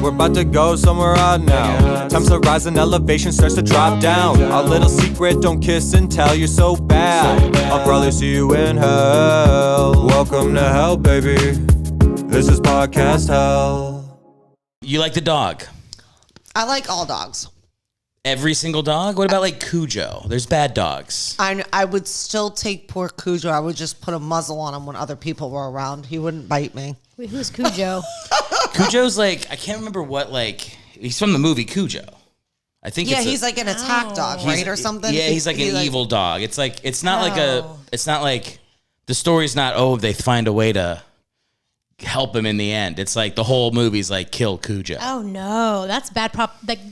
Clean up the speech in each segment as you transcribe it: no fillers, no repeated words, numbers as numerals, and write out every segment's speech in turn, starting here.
we're about to go somewhere odd now. Times to rise and elevation starts to drop down. Our little secret, don't kiss and tell, you're so bad. I'll probably see you in hell. Welcome to hell, baby. This is podcast hell. You like the dog? I like all dogs. Every single dog? What about like Cujo? There's bad dogs. I would still take poor Cujo. I would just put a muzzle on him when other people were around. He wouldn't bite me. Wait, who's Cujo? Cujo's like, I can't remember what, like, he's from the movie Cujo. I think he's like an attack dog, right? Or something? Yeah, he's like an evil dog. It's like, it's not like the story's not, they find a way to help him in the end. It's like the whole movie's like kill Cujo. Oh no, that's bad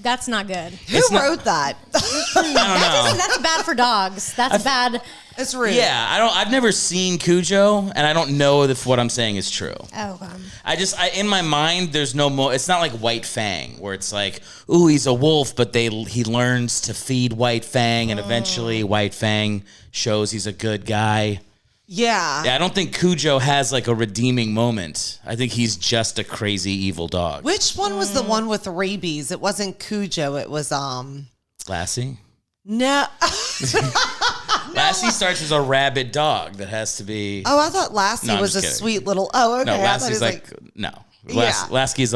that's not good. Who wrote that? I don't know. That's bad for dogs. That's bad. It's rude. Yeah, I've never seen Cujo, and I don't know if what I'm saying is true. Oh, in my mind, there's no more. It's not like White Fang, where it's like, ooh, he's a wolf, but he learns to feed White Fang, and eventually White Fang shows he's a good guy. Yeah, I don't think Cujo has like a redeeming moment. I think he's just a crazy evil dog. Which one was the one with rabies? It wasn't Cujo. It was Lassie. No. Lassie starts as a rabid dog that has to be. Oh, I thought Lassie was a sweet little. Oh, okay. No, Lassie's no. Lassie's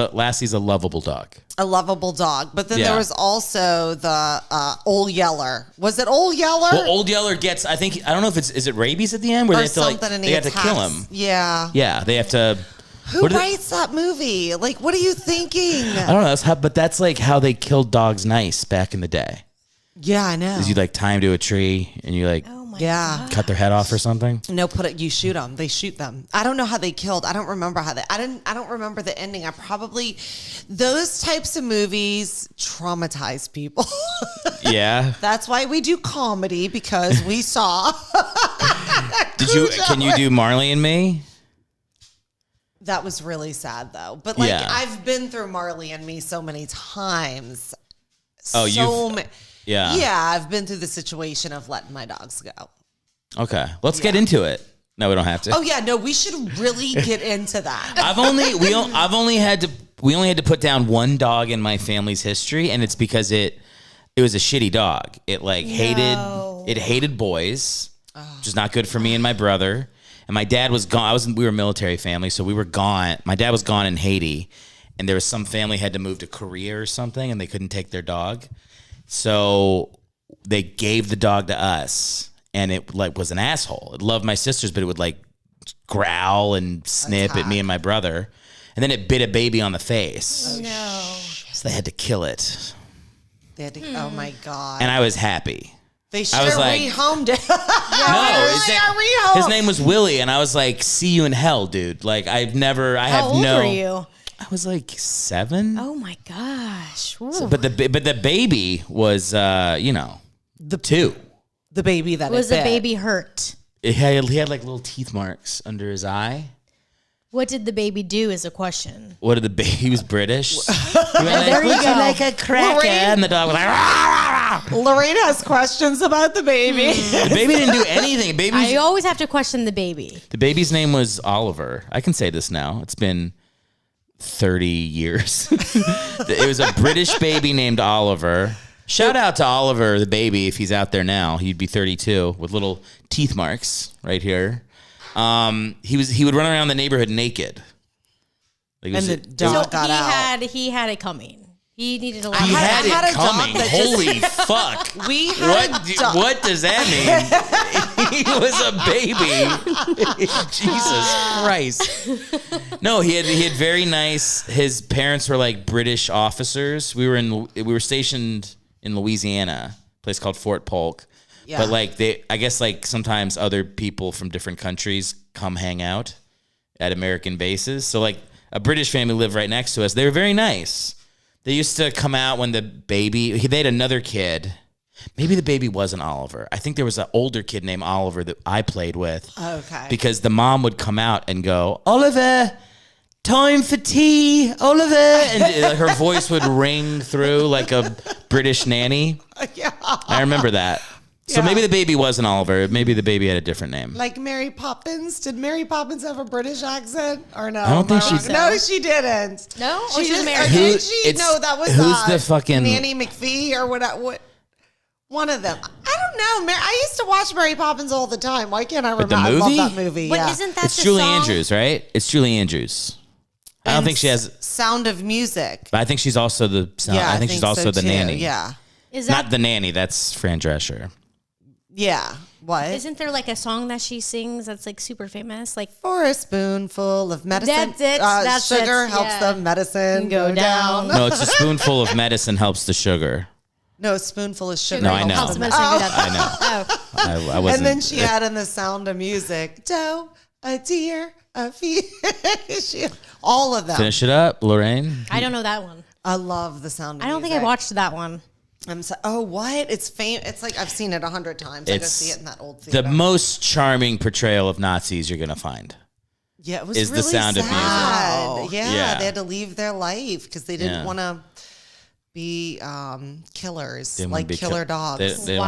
a lovable dog. A lovable dog. But then there was also the Old Yeller. Was it Old Yeller? Well, Old Yeller gets, I don't know if is it rabies at the end where they have to they have to kill him. Yeah. Yeah, they have to. Who writes that movie? Like, what are you thinking? I don't know. But that's like how they killed dogs nice back in the day. Yeah, I know. Is you like tie them to a tree and you like cut their head off or something? No, you shoot them. They shoot them. I don't know how they killed. I don't remember how I don't remember the ending. Those types of movies traumatize people. Yeah. That's why we do comedy, because we saw. Can you do Marley and Me? That was really sad though. But I've been through Marley and Me so many times. Yeah, I've been through the situation of letting my dogs go. Okay, let's get into it. No, we don't have to. Oh yeah, no, we should really get into that. We only had to put down one dog in my family's history, and it's because it was a shitty dog. It hated boys, which is not good for me and my brother. And my dad was gone. We were a military family, so we were gone. My dad was gone in Haiti, and there was some family had to move to Korea or something, and they couldn't take their dog. So they gave the dog to us, and it was an asshole. It loved my sisters, but it would growl and snip at me and my brother. And then it bit a baby on the face. Oh no. So they had to kill it. They had to, oh my God. And I was happy. They should have rehomed it. His name was Willie, and I was like, see you in hell, dude. How old were you? I was 7. Oh my gosh! But the baby was 2. The baby that was the baby hurt? He had little teeth marks under his eye. What did the baby do? Is a question. He was British. There you go. Like a cracker, and the dog was like. Rah, rah. Lorraine has questions about the baby. The baby didn't do anything. I always have to question the baby. The baby's name was Oliver. I can say this now. It's been 30 years. It was a British baby named Oliver. Shout out to Oliver, the baby, if he's out there now. He'd be 32 with little teeth marks right here. He would run around the neighborhood naked. The dog got out. He had it coming. He needed a lot. He had it coming. Holy fuck! What does that mean? He was a baby. Jesus Christ! No, he had very nice. His parents were British officers. We were stationed in Louisiana, a place called Fort Polk. Yeah. But I guess sometimes other people from different countries come hang out at American bases. So a British family lived right next to us. They were very nice. They used to come out when the baby, they had another kid. Maybe the baby wasn't Oliver. I think there was an older kid named Oliver that I played with. Okay. Because the mom would come out and go, Oliver, time for tea, Oliver. And her voice would ring through like a British nanny. Yeah. I remember that. So maybe the baby wasn't Oliver. Maybe the baby had a different name. Like Mary Poppins. Did Mary Poppins have a British accent or no? I don't think she did. No, she didn't. No? She She was just, Mary. did she? It's- No, that was who's the fucking- Nanny McPhee or what? One of them. I don't know. I used to watch Mary Poppins all the time. Why can't I remember? the I movie? love that movie. But yeah. isn't that It's the Julie song? Andrews, right? It's Julie Andrews. I don't And think she has. Sound of Music. But I think she's also the. Yeah, I think she's also so the too. nanny. Yeah. Is that, Not the nanny. That's Fran Drescher. Yeah. What? isn't there like a song that she sings that's like super famous? Like, For a spoonful of medicine. That's it. That's sugar it. helps Yeah. the medicine Go go down. down. No, it's a spoonful of medicine helps the sugar. No, a spoonful of sugar. No, I helps know. helps the medicine go down. I know. Oh. I wasn't. And then she had in the Sound of Music, dough, a deer, a fish. All of them. Finish it up, Lorraine. I don't know that one. I love the Sound of I don't Music. think I watched that one. Oh, what? It's It's like I've seen it 100 times. I go It's see it in that old The theater. most charming portrayal of Nazis you're gonna find. Yeah, it was is the really Sound of sad. Music. Yeah, Yeah. they had to leave their life because they didn't Yeah. want to be killers, They didn't wanna like be killer dogs. They didn't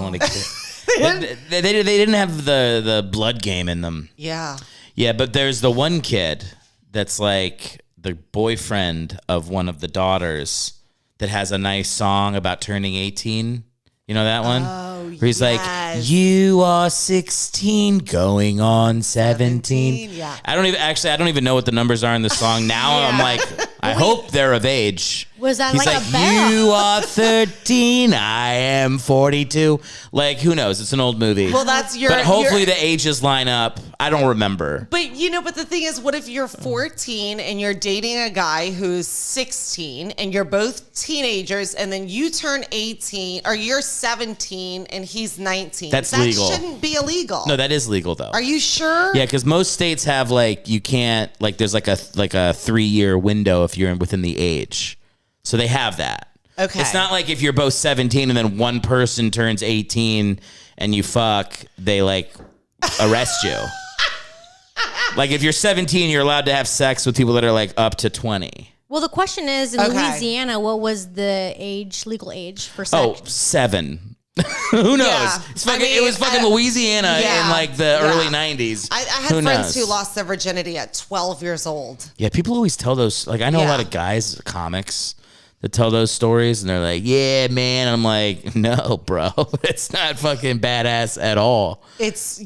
want to kill. They they didn't have the blood game in them. yeah. Yeah, but there's the one kid that's like the boyfriend of one of the daughters that has a nice song about turning 18. You know that one? Oh, Where he's yes. like, you are 16 going on 17. Yeah. I don't even know what the numbers are in the song. Now I'm like, I hope they're of age. Was that He's like like, a bell? you are 13, I am 42. Like, who knows? It's an old movie. Well, that's your. But hopefully your- the ages line up. I don't remember. But but the thing is, what if you're 14 and you're dating a guy who's 16 and you're both teenagers and then you turn 18 or you're 17 and he's 19? That's that legal. shouldn't be illegal. No, that is legal though. Are you sure? Yeah, because most states have like you can't like there's like a 3-year window if you're within the age, so they have that. Okay. It's not like if you're both 17 and then one person turns 18 and you fuck, they like arrest you. Like if you're 17, you're allowed to have sex with people that are like up to 20. Well, the question is, in Okay. Louisiana, what was the legal age for sex? Oh, 7. Who knows? Yeah. It's fucking, I mean, it was fucking Louisiana yeah, in like the yeah. early 90s. I had Who friends knows? who lost their virginity at 12 years old. Yeah, people always tell those. Like, I know a Yeah. lot of guys, comics, that tell those stories, and they're like, "Yeah, man." I'm like, "No, bro, it's not fucking badass at all." It's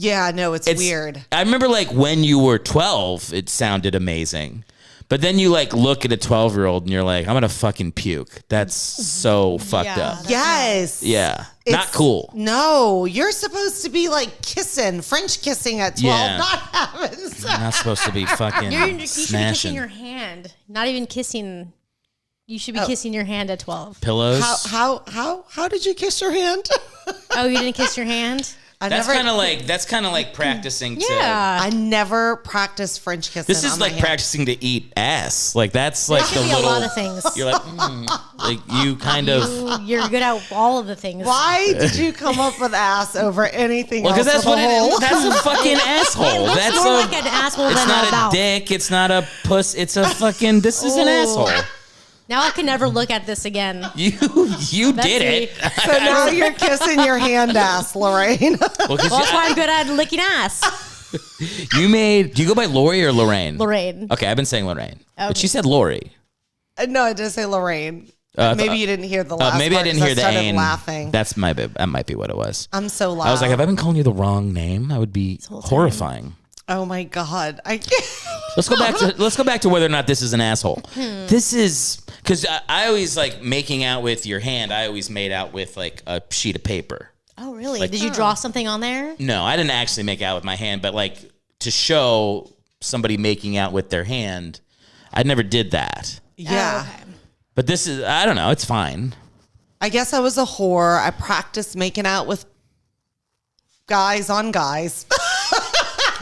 weird. I remember like when you were 12, it sounded amazing, but then you like look at a 12-year-old and you're like, "I'm gonna fucking puke." That's so fucked Yeah. up. Yes. Yeah, not It's- cool. No, you're supposed to be like kissing, French kissing at 12, Yeah. not having sex. You're not supposed to be fucking You should be kissing smashing your hand, not even kissing. You should be kissing your hand at 12. pillows. How did you kiss your hand? Oh, you didn't kiss your hand? That's kind of like practicing. Yeah. I never practiced French kissing. This is on my like hand. practicing to eat ass. Like that's like That the could be a little. lot of things. You're like, like you kind of. You're good at all of the things. Why did you come up with ass over anything Well, else? because that's with what a it hole? is. That's a fucking asshole. Looks That's more a. like an asshole It's than not a a mouth. dick. It's not a puss. It's a fucking. This is an asshole. Now I can never look at this again. You did it. So now you're kissing your hand ass, Lorraine. Well, 'cause Well, that's why I'm good at licking ass. you made. Do you go by Lori or Lorraine? Lorraine. Okay, I've been saying Lorraine, but Okay. she said Lori. No, I did say Lorraine. I Maybe thought- you didn't hear the last Maybe I part didn't 'cause hear the started ain. laughing. That might be what it was. I'm so loud. I was like, have I been calling you the wrong name? That would be horrifying. oh my God. I can't. Let's go back to whether or not this is an asshole. This is because I always like making out with your hand. I always made out with like a sheet of paper. Oh, really? Did you draw something on there? No, I didn't actually make out with my hand, but like to show somebody making out with their hand, I never did that. Yeah. Oh, okay. But this is, I don't know, it's fine. I guess I was a whore. I practiced making out with guys on guys.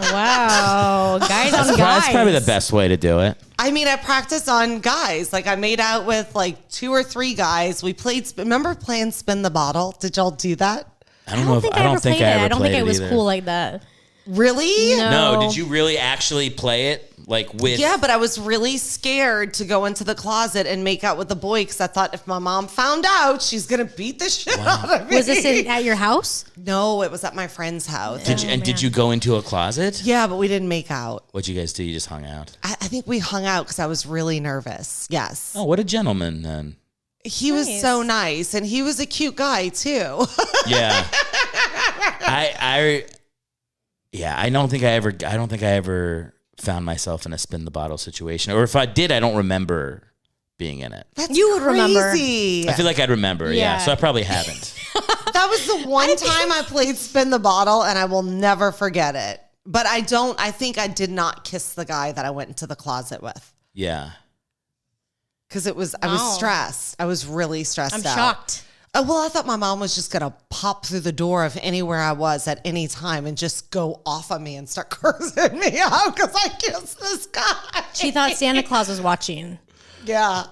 Wow. Guys on guys. That's probably the best way to do it. I mean, I practiced on guys. Like I made out with like 2 or 3 guys. We played. Remember playing Spin the Bottle? Did y'all do that? I don't know if I don't think I played it. ever I don't played think it was either. cool like that. Really? No, did you really actually play it? like with. Yeah, but I was really scared to go into the closet and make out with the boy because I thought if my mom found out, she's gonna beat the shit out of me. Was this at your house? No, it was at my friend's house. Did you go into a closet? Yeah, but we didn't make out. What'd you guys do? You just hung out. I think we hung out because I was really nervous. Yes. Oh, what a gentleman then. He was so nice, and he was a cute guy too. Yeah. I don't think I ever found myself in a spin the bottle situation, or if I did, I don't remember being in it. That's You would remember. crazy. I feel like I'd remember, yeah. Yeah. So I probably haven't. That was the one time I played spin the bottle, and I will never forget it. But I think I did not kiss the guy that I went into the closet with. Yeah. Because I was stressed. I was really stressed I'm out. shocked. Well, I thought my mom was just going to pop through the door of anywhere I was at any time and just go off on me and start cursing me out because I kissed this guy. She thought Santa Claus was watching. Yeah.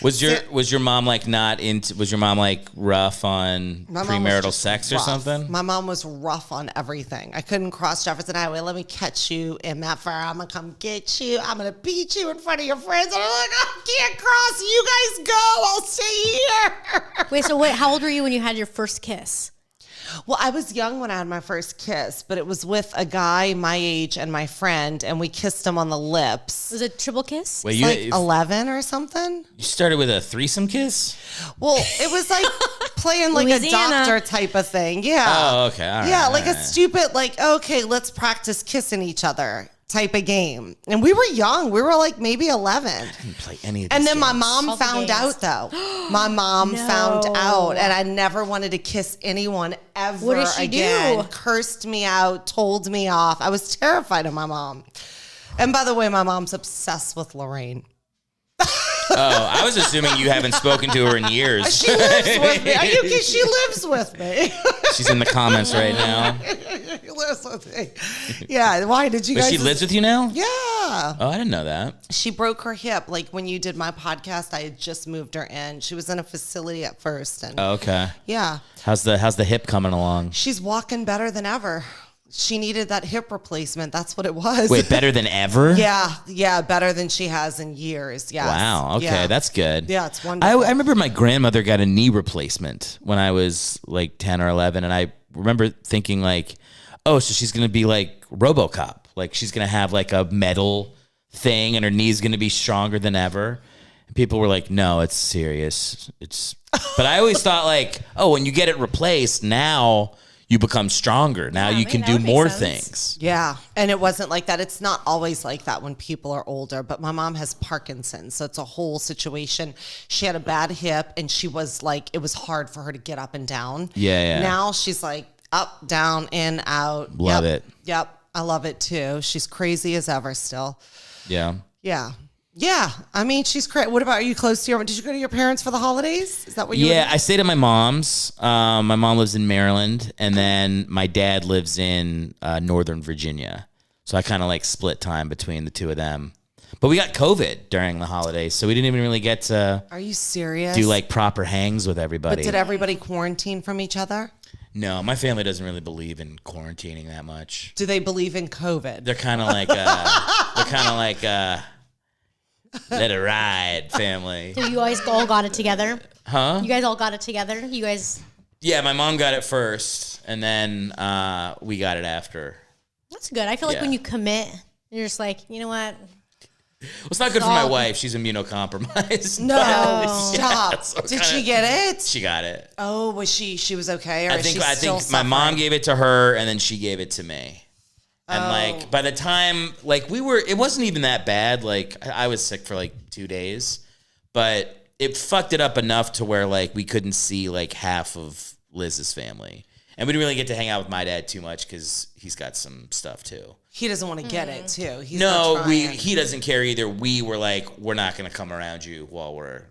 Was your mom like not into? Was your mom like rough on My mom was premarital just sex or rough. something? My mom was rough on everything. I couldn't cross Jefferson Highway. Let me catch you in that fire. I'm going to come get you. I'm going to beat you in front of your friends. And I'm like, I can't cross. You guys go. I'll stay here. Wait, so how old were you when you had your first kiss? Well, I was young when I had my first kiss, but it was with a guy my age and my friend, and we kissed him on the lips. Was it a triple kiss? Wait, Like 11 or something. you started with a threesome kiss? Well, it was like playing like Louisiana. a doctor type of thing. Yeah. Oh, okay. All right, Yeah, like all a right. stupid, like, okay, let's practice kissing each other type of game. And we were young. We were like maybe 11. Didn't play any of And these then my games. mom All the found games. out, though. My mom found out, and I never wanted to kiss anyone ever What did she again. do? Cursed me out, told me off. I was terrified of my mom. And by the way, my mom's obsessed with Lorraine. Oh, I was assuming you haven't spoken to her in years. She lives with me. Are you kidding? She lives with me. She's in the comments right now. She lives with me. Yeah. Why did you But guys? she lives with you now? Yeah. Oh, I didn't know that. She broke her hip. Like when you did my podcast, I had just moved her in. She was in a facility at first, and Oh, okay. yeah, How's the hip coming along? she's walking better than ever. She needed that hip replacement. That's what it was. Wait, better than ever? Yeah, better than she has in years. Yes. Wow. Okay, Yeah. that's good. Yeah, it's I wonderful. remember my grandmother got a knee replacement when I was like 10 or 11, and I remember thinking like, oh, so she's gonna be like RoboCop, like she's gonna have like a metal thing, and her knee's gonna be stronger than ever. And people were like, no, it's serious. But I always thought like, oh, when you get it replaced, now you become stronger. Now you can that do would make more sense. things. Yeah, and it wasn't like that. It's not always like that when people are older, but my mom has Parkinson's, so it's a whole situation. She had a bad hip, and she was like, it was hard for her to get up and down. Yeah. Now she's like up, down, in, out. Love Yep. it. Yep, I love it too. She's crazy as ever still. Yeah. Yeah. I mean, she's crazy. What about, are you close to did you go to your parents for the holidays? Is that what you Yeah, I stayed at my mom's. My mom lives in Maryland, and then my dad lives in Northern Virginia. So I kind of like split time between the two of them. But we got COVID during the holidays, so we didn't even really get to Are you serious? do like proper hangs with But everybody. did everybody quarantine from each other? No, my family doesn't really believe in quarantining that much. Do they believe in COVID? They're kind of like let it ride family. So you guys all got it together? Huh? You guys all got it together? You guys... Yeah, my mom got it first, and then we got it after. That's good. I feel like Yeah. when you commit, you're just like, you know what? Well, it's not good for my wife. She's immunocompromised. No, But- stop. Yeah, so Did kinda- she get it? She got it. Oh, was she was okay? Or I is think she still my mom suffering? gave it to her, and then she gave it to me. And like by the time like it wasn't even that bad. Like I was sick for like 2 days, but it fucked it up enough to where like we couldn't see like half of Liz's family, and we didn't really get to hang out with my dad too much because he's got some stuff too. He doesn't want to get it too. He's No, not trying. he doesn't care either. We were like, we're not going to come around you while we're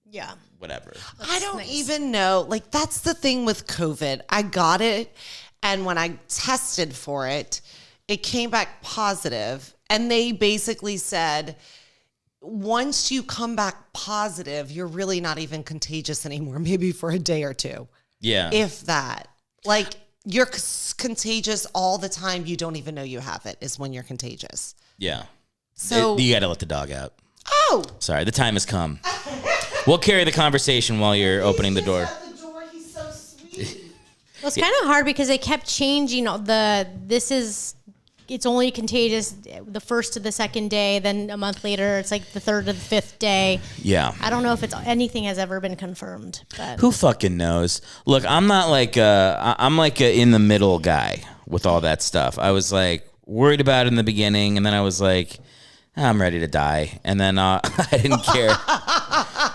Yeah. whatever. I don't even know. Like that's the thing with COVID. I got it, and when I tested for it, it came back positive, and they basically said, once you come back positive, you're really not even contagious anymore. Maybe for a day or two, Yeah. if that. Like you're contagious all the time. You don't even know you have it is when you're contagious. Yeah. So you got to let the dog out. Oh. Sorry, the time has come. We'll carry the conversation while you're opening the door. At the door. He's so sweet. Well, it's kind of hard because they kept changing it's only contagious the first to the second day. Then a month later, it's like the third to the fifth day. Yeah. I don't know if anything has ever been confirmed. But. Who fucking knows? Look, I'm not like I'm like a in the middle guy with all that stuff. I was like worried about it in the beginning, and then I was like, I'm ready to die, and then I didn't care.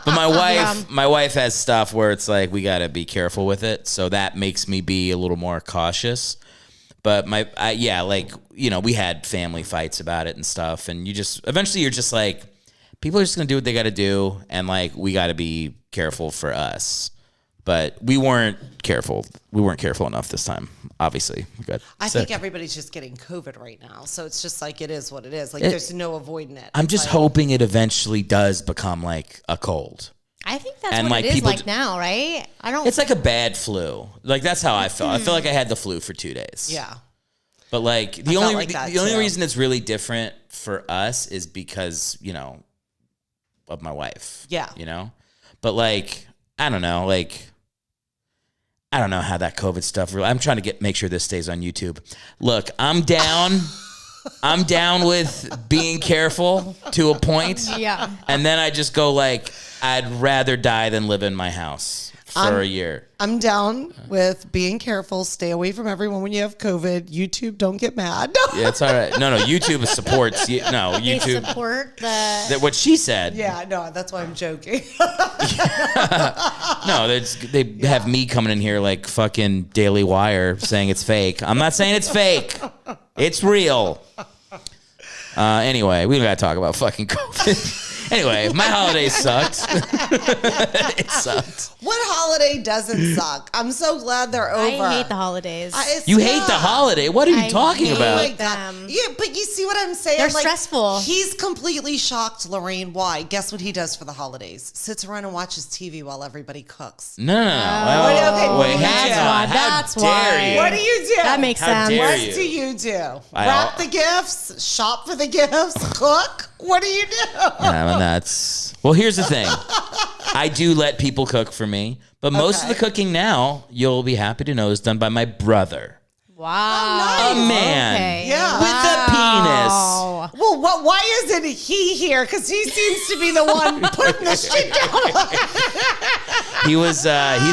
But my wife has stuff where it's like we got to be careful with it, so that makes me be a little more cautious. But we had family fights about it and stuff, and eventually you're just like, people are just gonna do what they got to do, and like we got to be careful for us. But we weren't careful. We weren't careful enough this time. Obviously, I think everybody's just getting COVID right now, so it's just like it is what it is. Like there's no avoiding it. I'm just hoping it eventually does become like a cold. I think that's what it is like now, right? It's like a bad flu. Like that's how I felt. I felt like I had the flu for 2 days. Yeah. But like the only reason it's really different for us is because, of my wife. Yeah. But like I don't know how that COVID stuff I'm trying to make sure this stays on YouTube. Look, I'm down. I'm down with being careful to a point. Yeah. And then I just go like, I'd rather die than live in my house for a year. I'm down with being careful. Stay away from everyone when you have COVID. YouTube, don't get mad. Yeah, it's all right. No, YouTube supports. No, They YouTube support what she said. Yeah, no, that's why I'm joking. No, they have me coming in here like fucking Daily Wire saying it's fake. I'm not saying it's fake. It's real. Anyway, we don't got to talk about fucking COVID. Anyway, my holidays sucked. It sucked. What holiday doesn't suck? I'm so glad they're over. I hate the holidays. You hate the holiday? What are you talking about? Oh my God. Yeah, but you see what I'm saying? They're stressful. He's completely shocked, Lorraine. Why? Guess what he does for the holidays? Sits around and watches TV while everybody cooks. No. Wait, hang on. How dare you? What do you do? That makes sense. What do you do? Wrap the gifts? Shop for the gifts? Cook? What do you do? Well, here's the thing. I do let people cook for me, but most of the cooking now, you'll be happy to know, is done by my brother. Wow. Oh, nice. A man. Okay. Yeah. With a penis. Well, why isn't he here? Because he seems to be the one putting the shit down. He's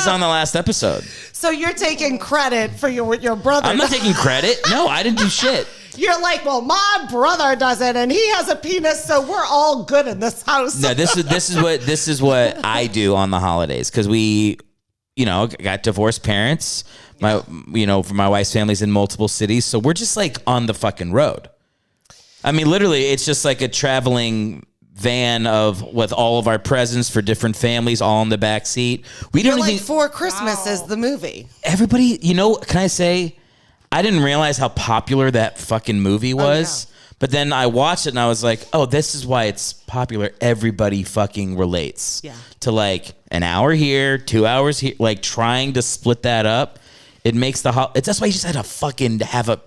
on the last episode. So you're taking credit for your brother. I'm not taking credit. No, I didn't do shit. You're like, well, my brother does it, and he has a penis, so we're all good in this house. No, this is what I do on the holidays because we, got divorced parents. My wife's family's in multiple cities, so we're just like on the fucking road. I mean, literally, it's just like a traveling van with all of our presents for different families, all in the back seat. You're like Four Christmases, the movie. Everybody, can I say? I didn't realize how popular that fucking movie was. Oh, yeah. But then I watched it and I was like, oh, this is why it's popular. Everybody fucking relates to like an hour here, 2 hours here, like trying to split that up. It makes that's why you just had to fucking have a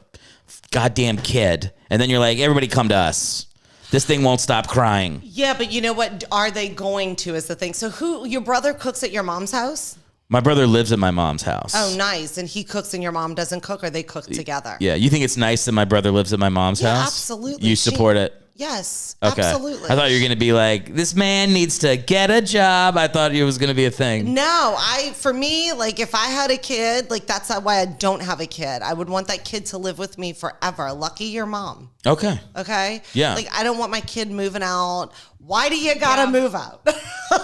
goddamn kid. And then you're like, everybody come to us. This thing won't stop crying. Yeah, but you know what? Are they going to is the thing. So your brother cooks at your mom's house? My brother lives at my mom's house. Oh, nice. And he cooks and your mom doesn't cook, or they cook together? Yeah. You think it's nice that my brother lives at my mom's house? Absolutely. You support it? Yes, okay. Absolutely. I thought you were going to be like, this man needs to get a job. I thought it was going to be a thing. No, for me, like if I had a kid, like that's why I don't have a kid. I would want that kid to live with me forever. Lucky your mom. Okay. Okay? Yeah. Like I don't want my kid moving out. Why do you got to move out?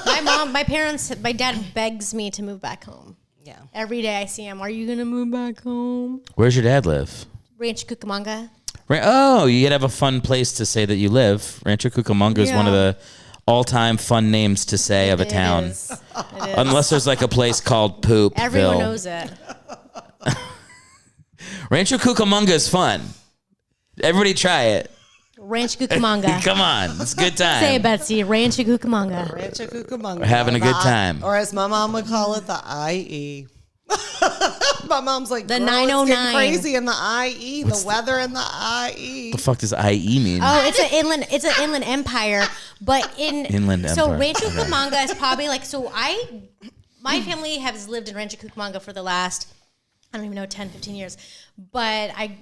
My dad begs me to move back home. Yeah. Every day I see him. Are you going to move back home? Where's your dad live? Rancho Cucamonga. Oh, you gotta have a fun place to say that you live. Rancho Cucamonga is one of the all-time fun names to say of a town. It is. Unless there's like a place called Poopville. Everyone knows it. Rancho Cucamonga is fun. Everybody try it. Rancho Cucamonga. Come on, it's a good time. Say it, Betsy. Rancho Cucamonga. Rancho Cucamonga. We're having a good time. Or as my mom would call it, the IE. My mom's like, The girl, 909. It's getting crazy in the IE. The weather in the IE. The fuck does IE mean? Oh, it's an inland empire, but Inland so empire. Rancho Okay. Cucamonga is probably like my family has lived in Rancho Cucamonga for the last, I don't even know, 10, 15 years, but I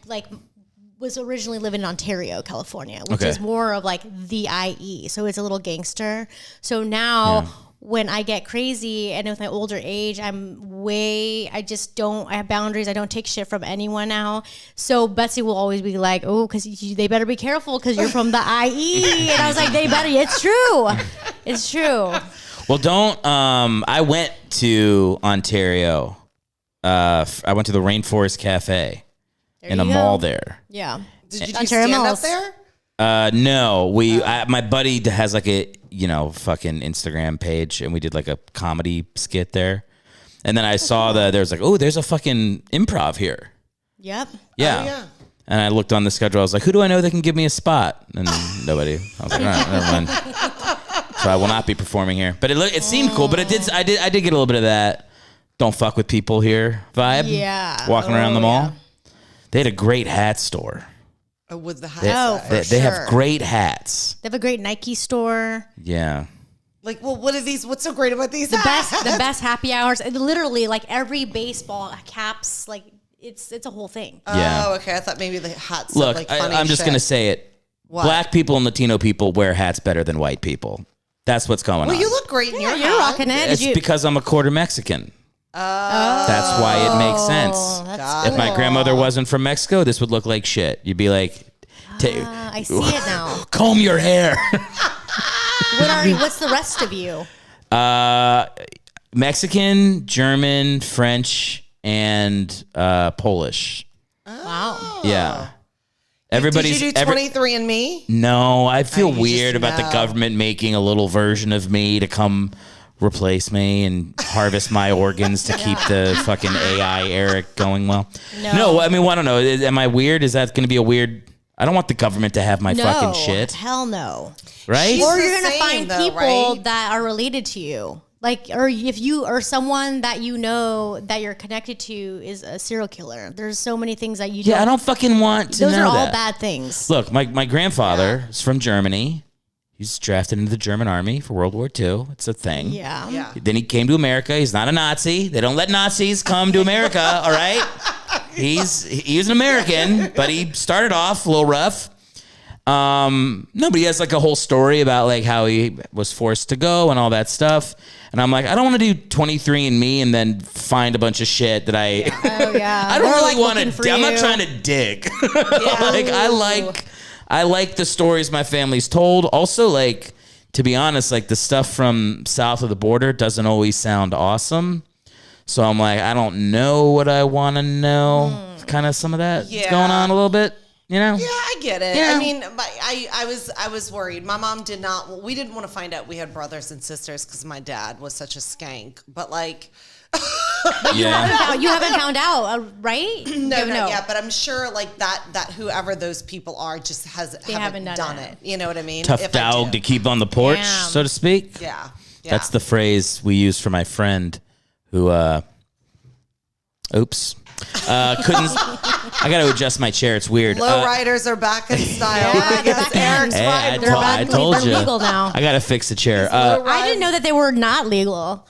was originally living in Ontario, California, which is more of like the IE, so it's a little gangster. So now. Yeah. When I get crazy and with my older age, I have boundaries. I don't take shit from anyone now. So Betsy will always be like, oh, because they better be careful because you're from the IE. And I was like, they better. It's true. It's true. Well, I went to Ontario. I went to the Rainforest Cafe in a mall there. Yeah. Did you Ontario stand Malls. up there? No, my buddy has like a, fucking Instagram page, and we did like a comedy skit there. And then I saw there's like, oh, there's a fucking improv here. Yep. Yeah. Oh, yeah. And I looked on the schedule. I was like, who do I know that can give me a spot? And nobody. I was like, all right, never mind. So I will not be performing here. But it seemed cool. But I did get a little bit of that don't fuck with people here vibe. Yeah. Walking around the mall. Yeah. They had a great hat store. With the hats. They have great hats. They have a great Nike store. Yeah. Like, well, what are these? What's so great about these? The best happy hours. Literally, like every baseball caps, like it's a whole thing. Yeah. Oh, okay. I thought maybe the hats. Look, like funny I'm just gonna say it. What? Black people and Latino people wear hats better than white people. That's what's going on. Well, you look great in your You're hat. rocking it. It's because I'm a quarter Mexican. That's why it makes sense. If my grandmother wasn't from Mexico, this would look like shit. You'd be like, I see it now. Comb your hair. What's the rest of you? Mexican, German, French, and Polish. Wow. Yeah. Everybody's. Did you do 23andMe? No, I feel you weird just about the know. government making a little version of me to come replace me and harvest my organs to keep the fucking AI Eric going well. No, I mean, well, I don't know. Am I weird? Is that going to be a weird... I don't want the government to have my fucking shit. Hell no. Right? She's Or the you're going to same, find though, people right? that are related to you. Like, or if you or someone that you know that you're connected to is a serial killer. There's so many things that you I don't fucking want to Those know are all that. bad things. Look, my grandfather is from Germany. He's drafted into the German army for World War II. It's a thing. Yeah. Then he came to America. He's not a Nazi. They don't let Nazis come to America, all right? He's an American, but he started off a little rough. No, but he has like a whole story about like how he was forced to go and all that stuff. And I'm like, I don't want to do 23andMe and then find a bunch of shit that I Oh yeah. I don't They're, really like, want looking to. for I'm not you. trying to dig. Like I like the stories my family's told. Also, like, to be honest, like the stuff from south of the border doesn't always sound awesome. So I'm like, I don't know what I want to know. Kind of some of that going on a little bit, you know? Yeah, I get it. Yeah. I mean, I was worried. My mom did not. We didn't want to find out we had brothers and sisters because my dad was such a skank. But like, Yeah. You haven't found out, right? no, not yet. But I'm sure like that whoever those people are just haven't done it. You know what I mean? Tough If I dog do. to keep on the porch, Damn. so to speak. Yeah. That's the phrase we use for my friend who, couldn't. I got to adjust my chair. It's weird. Low riders are back in style. Yeah, I they're guess back in. Eric's Hey, riding. I told They're you. legal now. I got to fix the chair. I didn't know that they were not legal.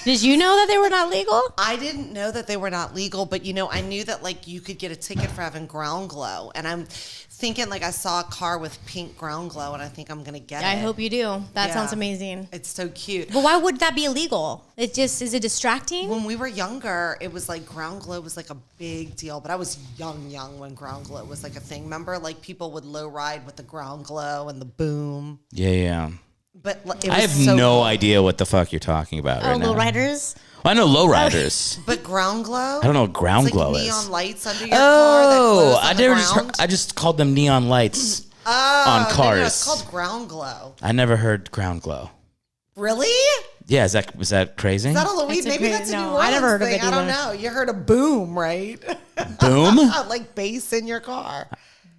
Did you know that they were not legal? I didn't know that they were not legal, but I knew that like you could get a ticket for having ground glow, and I'm thinking like I saw a car with pink ground glow, and I think I'm gonna get it. I hope you do. That Yeah. sounds amazing. It's so cute. But why would that be illegal? Is it distracting? When we were younger, it was like ground glow was like a big deal, but I was young when ground glow was like a thing. Remember, like people would low ride with the ground glow and the boom. Yeah. But it was I have so no cool. idea what the fuck you're talking about right now. Low riders? I know lowriders. But ground glow? I don't know what ground It's like glow neon is. lights under your car that glows on the ground. I just called them neon lights on No, cars. it's called ground glow. I never heard ground glow. Really? Yeah, is that crazy? Is that a Louise? That's a Maybe great- that's a no, New I Orleans never heard of thing. it I don't either. know. You heard a boom, right? Boom? Like bass in your car.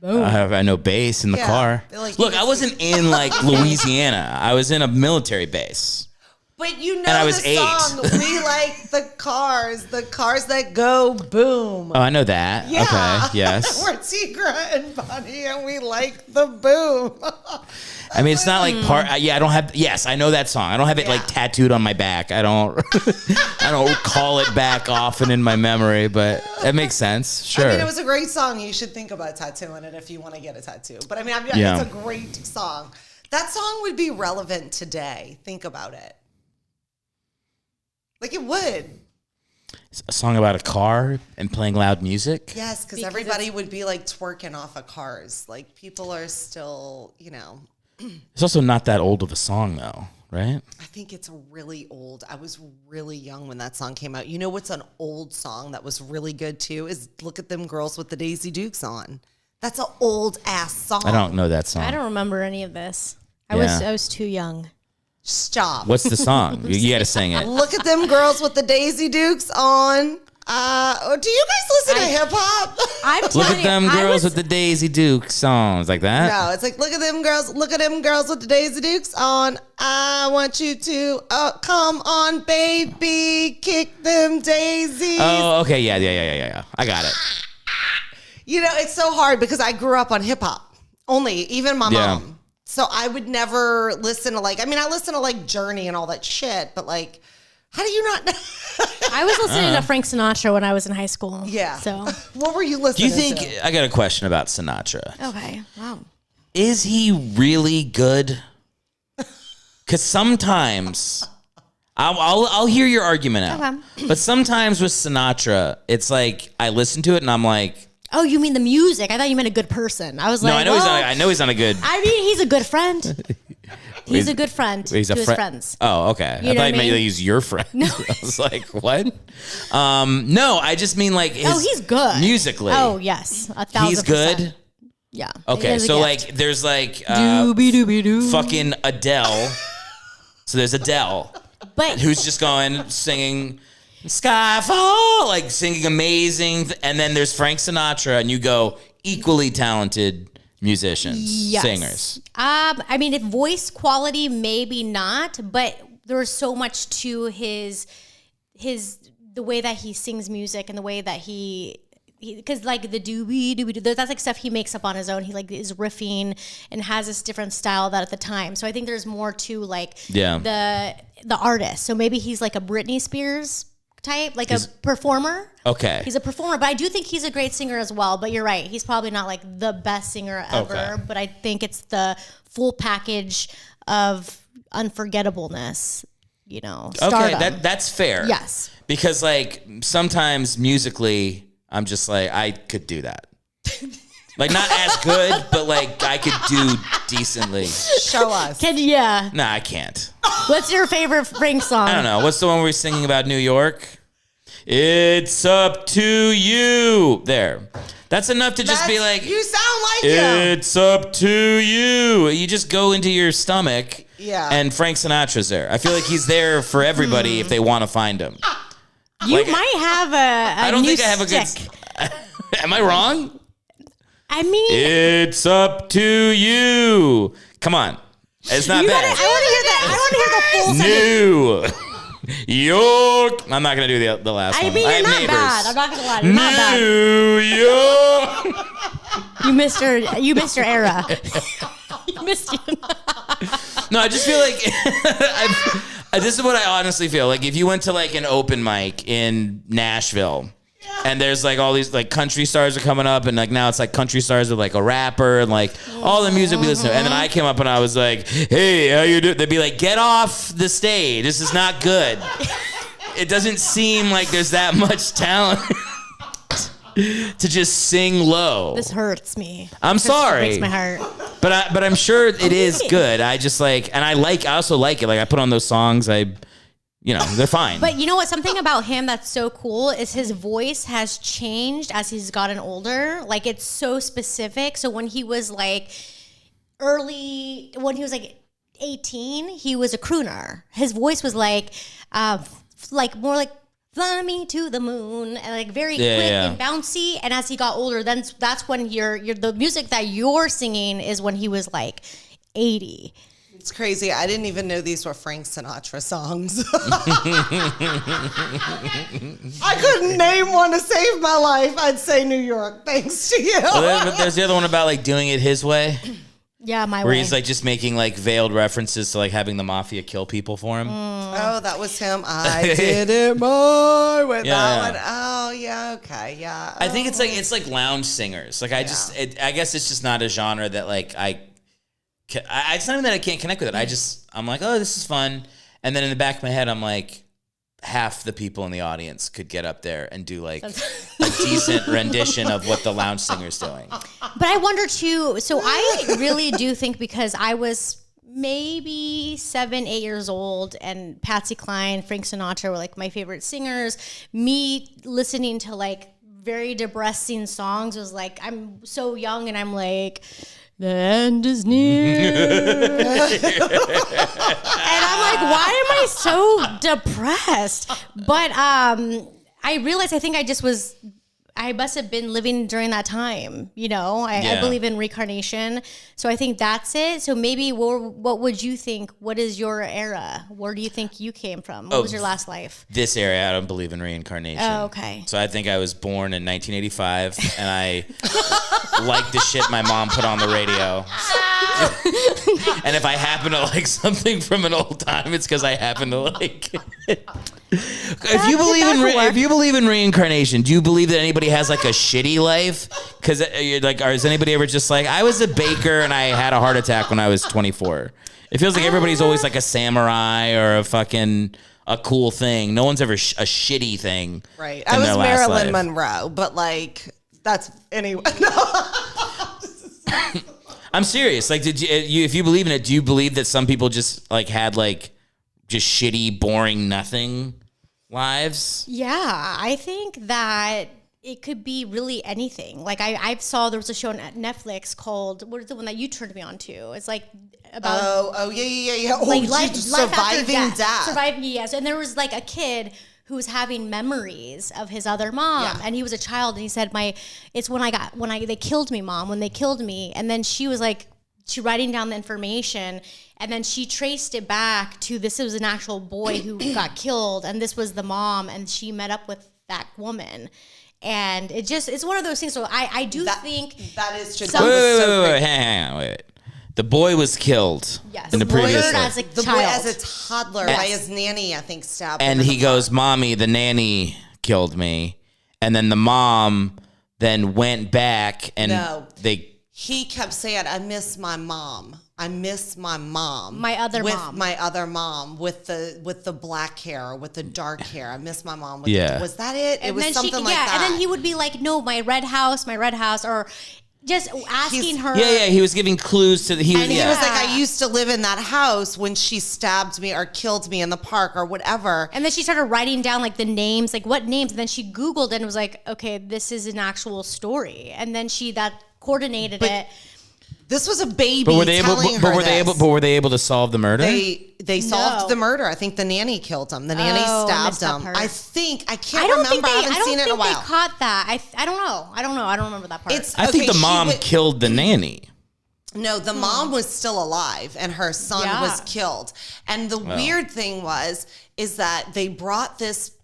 I know bass in the Yeah. car. Like, Look, you I can wasn't in like Louisiana. I was in a military base. But you know And I was the 8. song, we like the cars that go boom. Oh, I know that. Yeah. Okay. Yes. We're Tigra and Bunny, and we like the boom. I mean, it's not like part. Yeah, I don't have. Yes, I know that song. I don't have it like tattooed on my back. I don't. I don't call it back often in my memory, but it makes sense. Sure. I mean, it was a great song. You should think about tattooing it if you want to get a tattoo. But I mean, Yeah. it's a great song. That song would be relevant today. Think about it. Like it would. It's a song about a car and playing loud music. Yes, because everybody would be like twerking off of cars. Like people are still, It's also not that old of a song, though, right? I think it's really old. I was really young when that song came out. You know what's an old song that was really good too? Is Look at Them Girls with the Daisy Dukes on. That's an old ass song. I don't know that song. I don't remember any of this. I Yeah. was too young. Stop. What's the song? You got to sing it. Look at them girls with the Daisy Dukes on. Do you guys listen to hip hop? I'm Look telling at them you, girls with the Daisy Duke songs like that. No, it's like look at them girls with the Daisy Dukes on. I want you to come on, baby, kick them daisies. Oh, okay, yeah. I got it. It's so hard because I grew up on hip hop only, even my mom. So I would never listen to I listen to Journey and all that shit, but how do you not know? I was listening to Frank Sinatra when I was in high school. Yeah. So What were you Do listening you think, to? I got a question about Sinatra. okay. Wow. Is he really good? Because sometimes, I'll hear your argument out. Okay. But sometimes with Sinatra, it's like, I listen to it and I'm like, Oh, you mean the music? I thought you meant a good person. I was like, no, I know he's not a good. I mean, he's a good friend. He's a good friend to his friends. Oh, okay. You I know thought what you I meant mean? he's your friend. No. I was like, what? No, I just mean like his he's good. musically. Oh, yes. 1,000%. He's good? Yeah. Okay, He so has a like gift. there's like Dooby-dooby-doo. fucking Adele. So there's Adele But who's just singing Skyfall, like singing amazing. And then there's Frank Sinatra, and you go equally talented musicians, yes. singers. I mean, if voice quality, maybe not, but there's so much to his the way that he sings music and the way that he because like the doobie that's like stuff he makes up on his own. He like is riffing and has this different style that at the time. So I think there's more to like the artist. So maybe he's like a Britney Spears type, like a performer. Okay. He's a performer, but I do think he's a great singer as well. But you're right. He's probably not like the best singer ever, Okay. but I think it's the full package of unforgettableness, stardom. Okay, that's fair. Yes. Because like sometimes musically, I'm just like, I could do that. Like not as good, but like I could do decently. Show us. Nah, I can't. What's your favorite Frank song? I don't know. What's the one where we're singing about New York? It's up to you. There. That's enough to just be like, You sound like him. it's up to you. You just go into your stomach. Yeah. And Frank Sinatra's there. I feel like he's there for everybody if they want to find him. You Like, might have a I don't new think I have a good. stick. Am I wrong? I mean, It's up to you. Come on. It's not bad. I want to hear the full sentence. New York. I'm not going to do the last I one. mean, I you're have not neighbors. bad. I'm not gonna lie. You're not bad. New York. You missed your era. You missed it. No, I just feel like this is what I honestly feel. Like if you went to like an open mic in Nashville and there's like all these like country stars are coming up and like now it's like country stars with like a rapper and like all the music we listen to. And then I came up and I was like, hey, how you doing? They'd be like, get off the stage. This is not good. It doesn't seem like there's that much talent to just sing low. This hurts me. I'm sorry. Breaks my heart. But I'm sure it is good. I just like, and I also like it. Like I put on those songs. They're fine. But you know what? Something about him that's so cool is his voice has changed as he's gotten older. Like it's so specific. So when he was like 18, he was a crooner. His voice was like more like fly me to the moon and like very quick and bouncy. And as he got older, then that's when the music that you're singing is when he was like 80. It's crazy. I didn't even know these were Frank Sinatra songs. I couldn't name one to save my life. I'd say New York, thanks to you. But there's the other one about like doing it his way. Yeah, my where way. he's like just making like veiled references to like having the mafia kill people for him. Oh, that was him. I did it my way. Yeah. That one. Oh, yeah. Okay. Yeah. I think it's like lounge singers. Like I guess it's just not a genre that like it's not even that I can't connect with it. I'm like, oh, this is fun. And then in the back of my head, I'm like, half the people in the audience could get up there and do like a decent rendition of what the lounge singer's doing. But I wonder too, so I really do think because I was maybe 7, 8 years old and Patsy Cline, Frank Sinatra were like my favorite singers. Me listening to like very depressing songs was like, I'm so young and I'm like, the end is near. And I'm like, why am I so depressed? But I realized I think I must have been living during that time. You know, I believe in reincarnation. So I think that's it. So maybe what would you think? What is your era? Where do you think you came from? What was your last life? This area, I don't believe in reincarnation. Oh, okay. So I think I was born in 1985 and I like the shit my mom put on the radio. And if I happen to like something from an old time, it's because I happen to like it. If you believe in reincarnation, do you believe that anybody has like a shitty life? Because like, or is anybody ever just like, I was a baker and I had a heart attack when I was 24? It feels like everybody's always like a samurai or a cool thing. No one's ever a shitty thing. Right. I was Marilyn Monroe, but like that's anyway. I'm serious. Like, did you if you believe in it, do you believe that some people just like had like just shitty, boring, nothing lives? Yeah, I think that it could be really anything. Like I saw there was a show on Netflix called, what is the one that you turned me on to? It's like about yeah. Like life surviving death. Surviving, yes. And there was like a kid who was having memories of his other mom, and he was a child, and he said, it's when they killed me, Mom, when they killed me. And then she was like, she writing down the information, and then she traced it back to this was an actual boy who got killed, and this was the mom, and she met up with that woman. And it's one of those things. So I think that is true. Wait. The boy was killed in the previous as a the child. boy as a toddler by his nanny, I think, stabbed him. And he goes, Mommy, the nanny killed me. And then the mom then went back and he kept saying, I miss my mom. I miss my mom. My other mom with the black hair, with the dark hair. I miss my mom. Was that it? And it was something like that. And then he would be like, no, my red house, or just asking her. Yeah, he was giving clues to he was like, I used to live in that house when she stabbed me or killed me in the park or whatever. And then she started writing down like the names, like what names, and then she Googled and was like, okay, this is an actual story. And then that coordinated it. This was a baby. But were they able to solve the murder? They solved the murder. I think the nanny killed him. The nanny stabbed him. I can't remember. I haven't seen it in a while. They caught that. I don't know. I don't remember that part. I think the mom killed the nanny. No, the mom was still alive and her son was killed. And the weird thing is that they brought this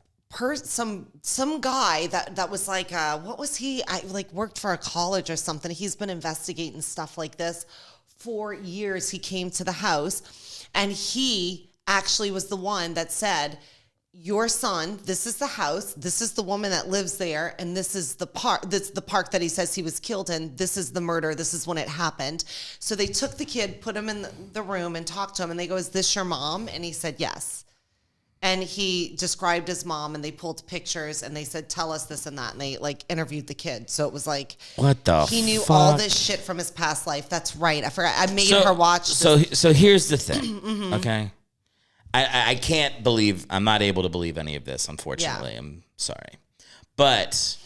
some guy that was like what was he? I like worked for a college or something. He's been investigating stuff like this for years. He came to the house and he actually was the one that said, your son, this is the house, this is the woman that lives there, and this is the park. That's the park that he says he was killed in. This is the murder. This is when it happened. So they took the kid, put him in the room and talked to him, and they go, is this your mom? And he said yes. And he described his mom, and they pulled pictures, and they said, tell us this and that. And they like interviewed the kid. So it was like, what the he knew all this shit from his past life. That's right. I forgot. I made her watch this. So here's the thing. Okay. I can't believe, I'm not able to believe any of this, unfortunately. Yeah. I'm sorry. But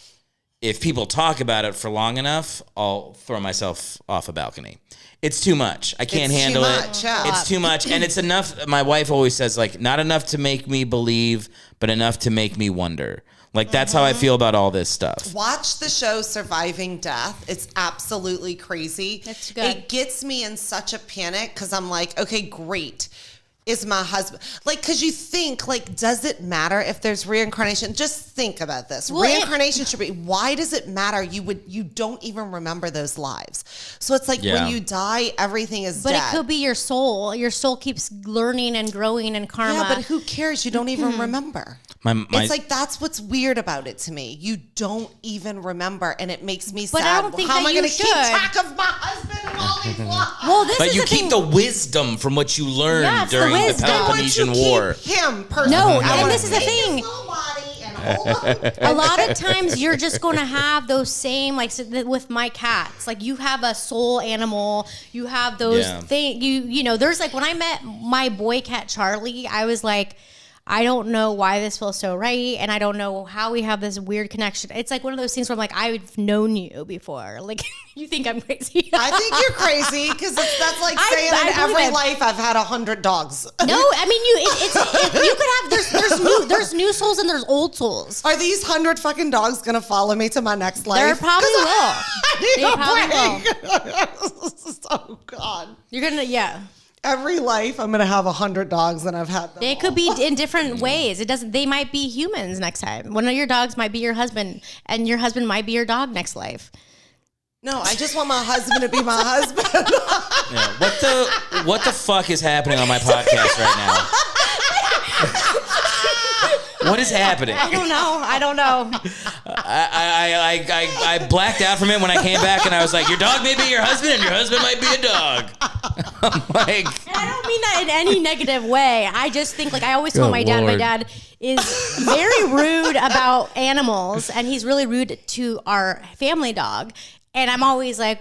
if people talk about it for long enough, I'll throw myself off a balcony. It's too much. I can't handle it. Yeah. It's too much. And it's enough. My wife always says, like, not enough to make me believe, but enough to make me wonder. Like, that's how I feel about all this stuff. Watch the show Surviving Death. It's absolutely crazy. That's good. It gets me in such a panic because I'm like, okay, great. Is my husband like, because you think, like, does it matter if there's reincarnation? Just think about this. Well, Reincarnation should be, why does it matter? You don't even remember those lives. So it's like when you die, everything is But dead. it could be your soul. Your soul keeps learning and growing and karma. Yeah, but who cares? You don't even remember. It's like, that's what's weird about it to me. You don't even remember, and it makes me But sad. I don't think How am that I you going to keep should. track of my husband and all these lives? Well, this But is you the keep thing. the wisdom from what you learned Yeah, it's the during the wisdom. I want Peloponnesian to War. keep him personally. No, I and wanna this is the take his thing. little body and hold him. A lot of times you're just going to have those same, like with my cats, like you have a soul animal, you have those things, you know, there's like when I met my boy cat Charlie, I was like, I don't know why this feels so right, and I don't know how we have this weird connection. It's like one of those things where I'm like, I've known you before. Like, you think I'm crazy? I think you're crazy because that's like saying I in every believe it. life I've had 100 dogs. No, I mean you could have there's new souls and there's old souls. Are these 100 fucking dogs gonna follow me to my next life? There probably 'Cause will. I need They a probably break. Oh God. You're gonna Every life I'm gonna have 100 dogs and I've had them. They could be in different ways. It doesn't. They might be humans next time. One of your dogs might be your husband, and your husband might be your dog next life. No, I just want my husband to be my husband. Yeah. What the fuck is happening on my podcast right now? What is happening? I don't know. I blacked out from it when I came back, and I was like, "Your dog may be your husband, and your husband might be a dog." I'm like, And I don't mean that in any negative way. I just think, like, I always tell my dad, Lord. my dad is very rude about animals, and he's really rude to our family dog. And I'm always like,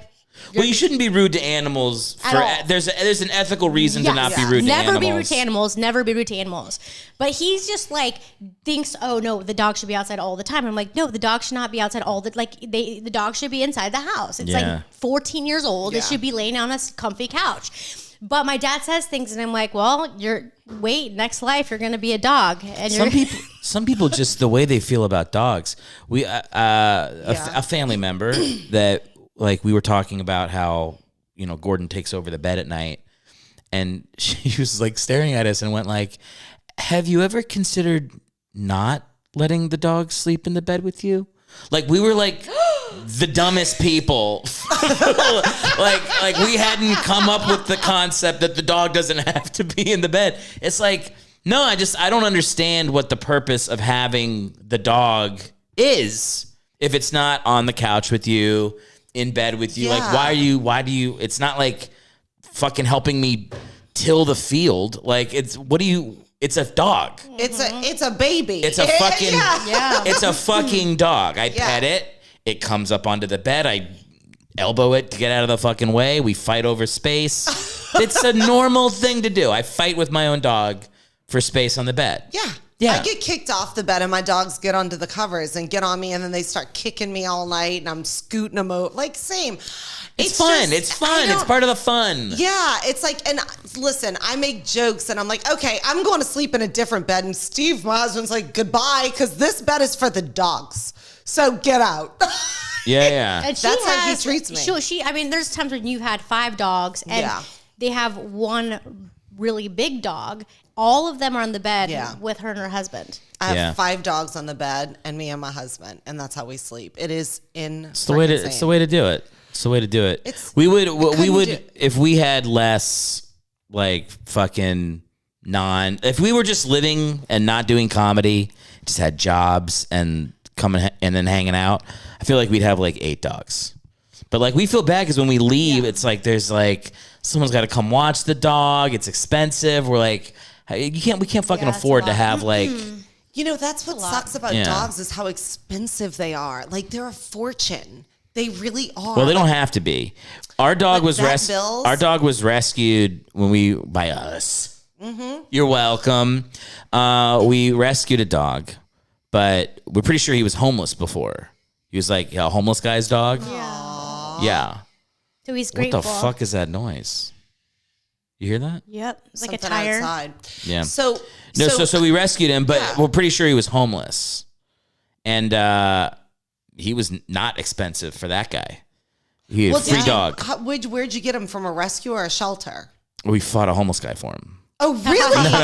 well, you shouldn't be rude to animals. At all. There's an ethical reason to not be rude to never animals. be rude to animals. Never be rude to animals. But he's just like thinks, oh no, the dog should be outside all the time. I'm like, no, the dog should not be outside all the the dog should be inside the house. It's Yeah. like 14 years old. It should be laying on a comfy couch. But my dad says things, and I'm like, well, next life you're gonna be a dog. And Some people just the way they feel about dogs. We a family member that. Like, we were talking about how, you know, Gordon takes over the bed at night, and she was like staring at us and went like, have you ever considered not letting the dog sleep in the bed with you? Like, we were like the dumbest people. like we hadn't come up with the concept that the dog doesn't have to be in the bed. It's like, no, I don't understand what the purpose of having the dog is if it's not on the couch with you, in bed with you. Like, why do you, it's not like fucking helping me till the field. Like, it's a dog. It's a baby. It's a fucking, yeah. it's a fucking dog. I pet it. It comes up onto the bed. I elbow it to get out of the fucking way. We fight over space. It's a normal thing to do. I fight with my own dog for space on the bed. Yeah. I get kicked off the bed and my dogs get onto the covers and get on me, and then they start kicking me all night and I'm scooting them over. Like, same. It's fun. It's fun. It's part of the fun. Yeah. It's like, and listen, I make jokes and I'm like, okay, I'm going to sleep in a different bed. And Steve, my husband's like, goodbye, because this bed is for the dogs. So get out. Yeah. And That's how he treats me. I mean, there's times when you've had 5 dogs, and they have one really big dog. All of them are on the bed with her and her husband. I have 5 dogs on the bed and me and my husband, and that's how we sleep. It is It's the way to do it. It's the way to do it. If we had less like fucking if we were just living and not doing comedy, just had jobs and coming and then hanging out, I feel like we'd have like 8 dogs. But like, we feel bad because when we leave, it's like there's like someone's got to come watch the dog. It's expensive. We're like, we can't fucking afford to have like. You know, that's what sucks about dogs is how expensive they are. Like, they're a fortune. They really are. Well, they don't have to be. Our dog was rescued by us. Mm-hmm. You're welcome. We rescued a dog, but we're pretty sure he was homeless before. He was like a homeless guy's dog. Yeah. So he's grateful. What the fuck is that noise? You hear that? Yep. It's like Something a tire. outside. Yeah. So we rescued him, but we're pretty sure he was homeless. and he was not expensive for that guy. He had a free dog. Where'd you get him, from a rescue or a shelter? We fought a homeless guy for him. Oh, really? Okay.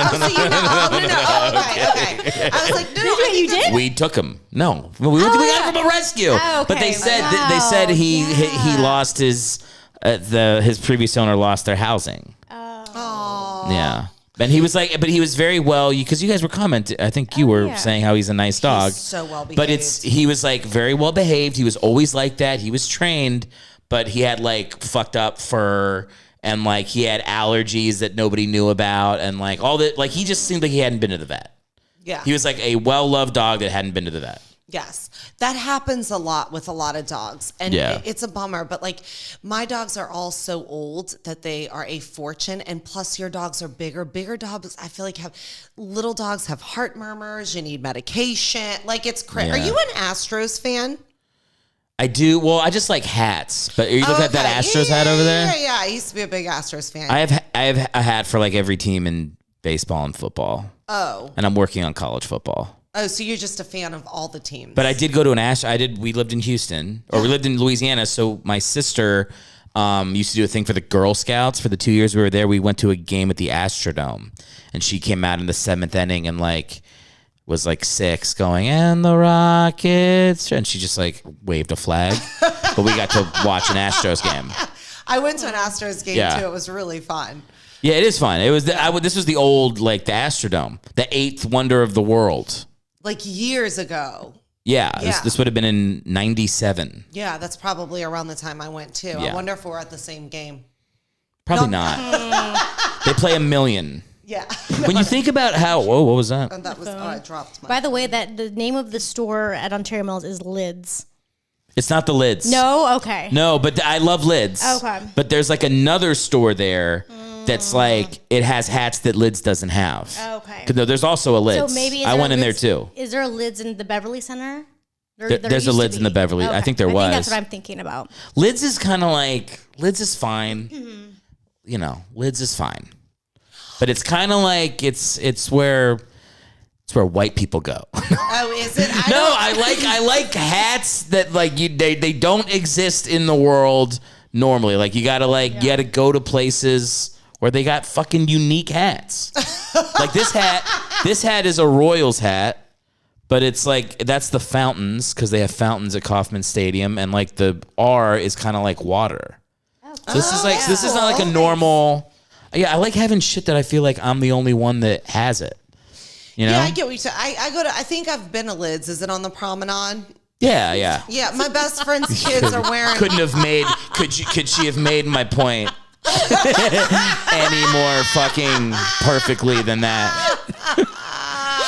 I was like, no, You did? We took him. No, we got him from a rescue. Oh, okay. But they said he lost his previous owner lost their housing. Oh. Yeah. And he was like, but he was very well, because you guys were commenting. I think you were saying how he's a nice dog. He's so well behaved. But he was like very well behaved. He was always like that. He was trained, but he had like fucked up fur, and like he had allergies that nobody knew about, and like all that. Like he just seemed like he hadn't been to the vet. Yeah. He was like a well-loved dog that hadn't been to the vet. Yes. That happens a lot with a lot of dogs. And it's a bummer. But like, my dogs are all so old that they are a fortune. And plus, your dogs are bigger. Bigger dogs, I feel like, little dogs have heart murmurs. You need medication. Like, it's crazy. Yeah. Are you an Astros fan? I do. Well, I just like hats. But are you looking at that Astros hat over there? Yeah. I used to be a big Astros fan. I have a hat for like every team in baseball and football. Oh. And I'm working on college football. Oh, so you're just a fan of all the teams. But I did go to we lived in Houston, or we lived in Louisiana. So my sister used to do a thing for the Girl Scouts. For the 2 years we were there, we went to a game at the Astrodome, and she came out in the 7th inning and like was like 6 going, and the Rockets, and she just like waved a flag. But we got to watch an Astros game. I went to an Astros game too. It was really fun. Yeah, it is fun. It was this was the old, like, the Astrodome, the 8th wonder of the world. Like years ago. Yeah. This would have been in 97. Yeah, that's probably around the time I went too. Yeah. I wonder if we're at the same game. Probably not. They play $1 million. Yeah. When you think about how, whoa, what was that? And that was, I dropped my. By the way, that the name of the store at Ontario Mills is Lids. It's not the Lids. No? Okay. No, but I love Lids. Okay. But there's like another store there that's like, it has hats that Lids doesn't have. Okay. 'Cause there's also a Lids. So maybe I went in there too. Is there a Lids in the Beverly Center? There's a Lids in the Beverly. I think there was. I think that's what I'm thinking about. Lids is kind of like, Lids is fine. Mm-hmm. You know, Lids is fine. But it's kind of like, it's where white people go. Oh, is it? I like hats that like they don't exist in the world normally. Like you gotta go to places where they got fucking unique hats. Like this hat is a Royals hat, but it's like, that's the fountains, because they have fountains at Kauffman Stadium, and like the R is kind of like water. So this is not like a normal. Yeah, I like having shit that I feel like I'm the only one that has it. You know? Yeah, I get what you're saying. I think I've been to Lids. Is it on the promenade? Yeah. Yeah, my best friend's kids are wearing. Could she have made my point any more fucking perfectly than that?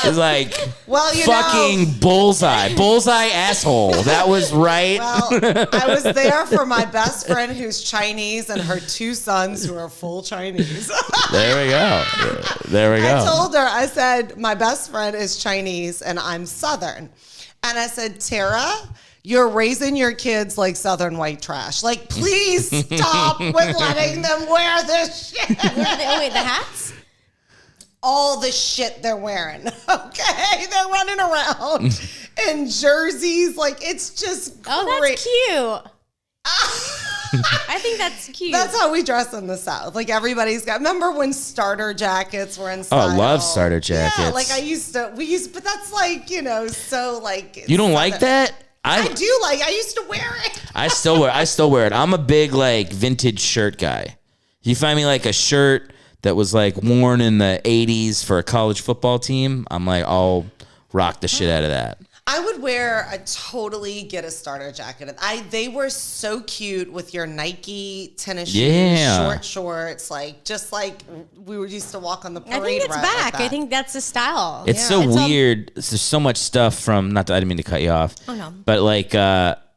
It's like, well, fucking bullseye asshole. That was right. Well, I was there for my best friend who's Chinese and her 2 sons who are full Chinese. There we go. I told her, I said, my best friend is Chinese and I'm Southern. And I said, Tara, you're raising your kids like Southern white trash. Like, please stop with letting them wear this shit. Wait, the hats? All the shit they're wearing. Okay, they're running around in jerseys. Like, it's just great. Oh, that's cute. I think that's cute. That's how we dress in the South. Like, everybody's got. Remember when starter jackets were in style? Oh, I love starter jackets. Yeah, like but that's like, so like. You don't like that? I do like. I used to wear it. I still wear it. I'm a big like vintage shirt guy. You find me like a shirt that was like worn in the 80s for a college football team, I'm like, I'll rock the shit out of that. I would totally get a starter jacket. They were so cute with your Nike tennis shoes, short shorts, like just like we were used to walk on the parade. I think it's back. Like I think that's the style. It's so weird. There's so much stuff from. Not that I didn't mean to cut you off. Oh no. But like,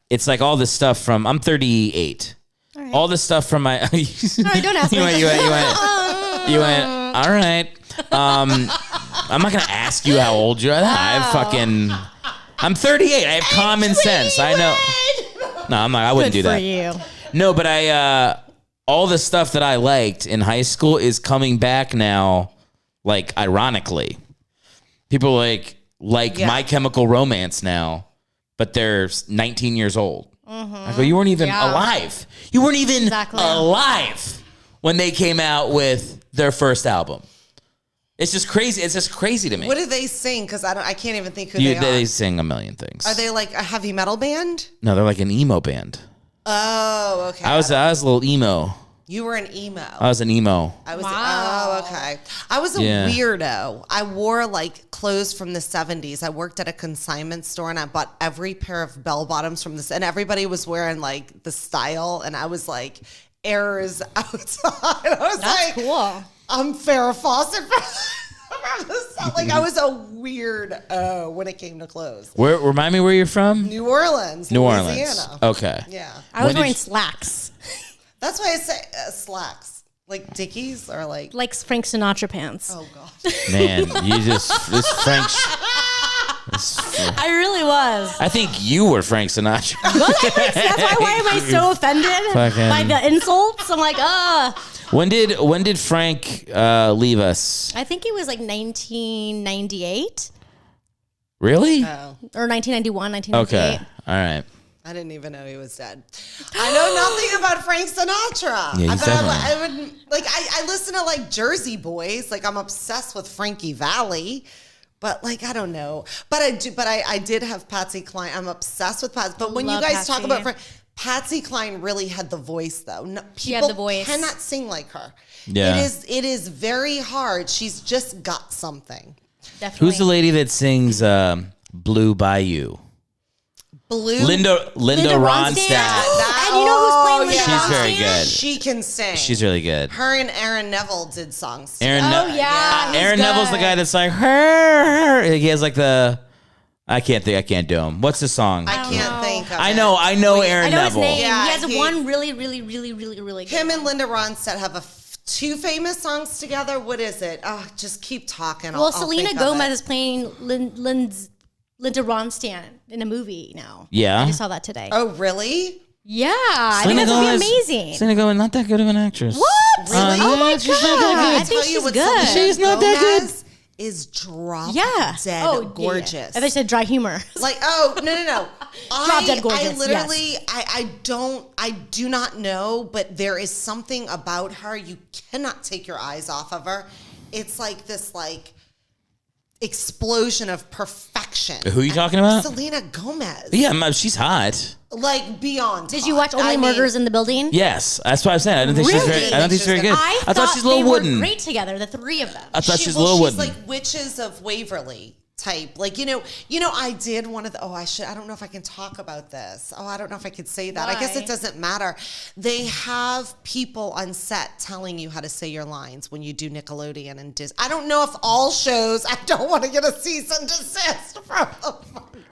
it's like all this stuff from. I'm 38. All this stuff from my. Sorry, don't ask me. You went, all right. I'm not going to ask you how old you are. I'm 38. I have common sense. I know. No, I'm not. I wouldn't do that. Good for you. No, but all the stuff that I liked in high school is coming back now, like, ironically. People are like, like My Chemical Romance now, but they're 19 years old. I go, you weren't even alive. You weren't even alive when they came out with their first album. It's just crazy. It's just crazy to me. What do they sing? Because I can't even think who they are. They sing a million things. Are they like a heavy metal band? No, they're like an emo band. Oh, okay. I was a little emo. You were an emo. I was an emo. Oh, okay. I was a weirdo. I wore like clothes from the 70s. I worked at a consignment store and I bought every pair of bell bottoms from this, and everybody was wearing like the style, and I was like errors outside. That's cool. I'm Farrah Fawcett from the South. Like I was a weird when it came to clothes. Remind me where you're from? New Orleans, Louisiana. Okay. Yeah. I was wearing slacks. That's why I say slacks. Like Dickies or like Frank Sinatra pants. Oh God. Man, this Frank. I really was. I think you were Frank Sinatra. That's why am I so offended by the insults? I'm like, When did Frank leave us? I think it was like 1998. Really? Oh. Or 1991, 1998. Okay. All right. I didn't even know he was dead. I know nothing about Frank Sinatra. Yeah, he's I would like I listen to like Jersey Boys. Like I'm obsessed with Frankie Valli. But like I don't know. But I did have Patsy Cline. I'm obsessed with Patsy. But when you guys talk about Patsy Cline really had the voice though. No, she had the voice. Cannot sing like her. Yeah. It is very hard. She's just got something. Definitely. Who's the lady that sings Blue Bayou? Linda Ronstadt. And you know who's playing Linda Ronstadt? She's very good. She can sing. She's really good. Her and Aaron Neville did songs together. Aaron Neville's the guy that's like her. He has like the. I can't do him. What's the song? I can't think of it. I know Aaron Neville. His name. Yeah, he has one really good Him one. and Linda Ronstadt have two famous songs together. What is it? Oh, just keep talking. Well, Selena Gomez is playing Linda Ronstadt in a movie now. Yeah. I just saw that today. Oh, really? Yeah. I think that's going to be amazing. Selena Gomez, not that good of an actress. What? Really? Oh my she's not that God. good. I think she's good. She's not that good. Is drop dead gorgeous. Yeah. I thought you said dry humor. Like, oh, no. Drop dead gorgeous. I literally, I do not know, but there is something about her. You cannot take your eyes off of her. It's like this, like, explosion of perfection. Who are you talking about? Selena Gomez. Yeah, she's hot. Like beyond. Did you watch Only Murders in the Building? Yes, that's what I'm saying. I don't think she's very good. I thought she's a little they wooden. were great together, the three of them. I thought she's a little wooden. She's like Witches of Waverly type. Like, you know, I did one of the, I don't know if I can talk about this. I don't know if I could say that. Why? I guess it doesn't matter. They have people on set telling you how to say your lines when you do Nickelodeon and Disney. I don't know if all shows, I don't want to get a cease and desist from them.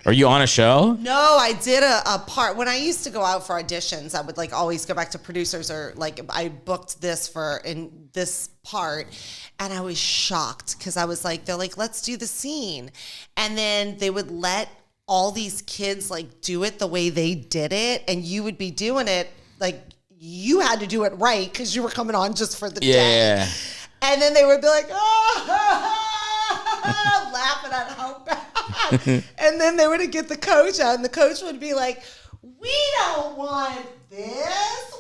Are you on a show? No, I did a part. When I used to go out for auditions, I would like always go back to producers or like I booked this in this part. And I was shocked because I was like, they're like, let's do the scene. And then they would let all these kids like do it the way they did it. And you would be doing it like you had to do it right because you were coming on just for the day. And then they would be like, laughing at how bad. And then they would get the coach out and the coach would be like, we don't want this.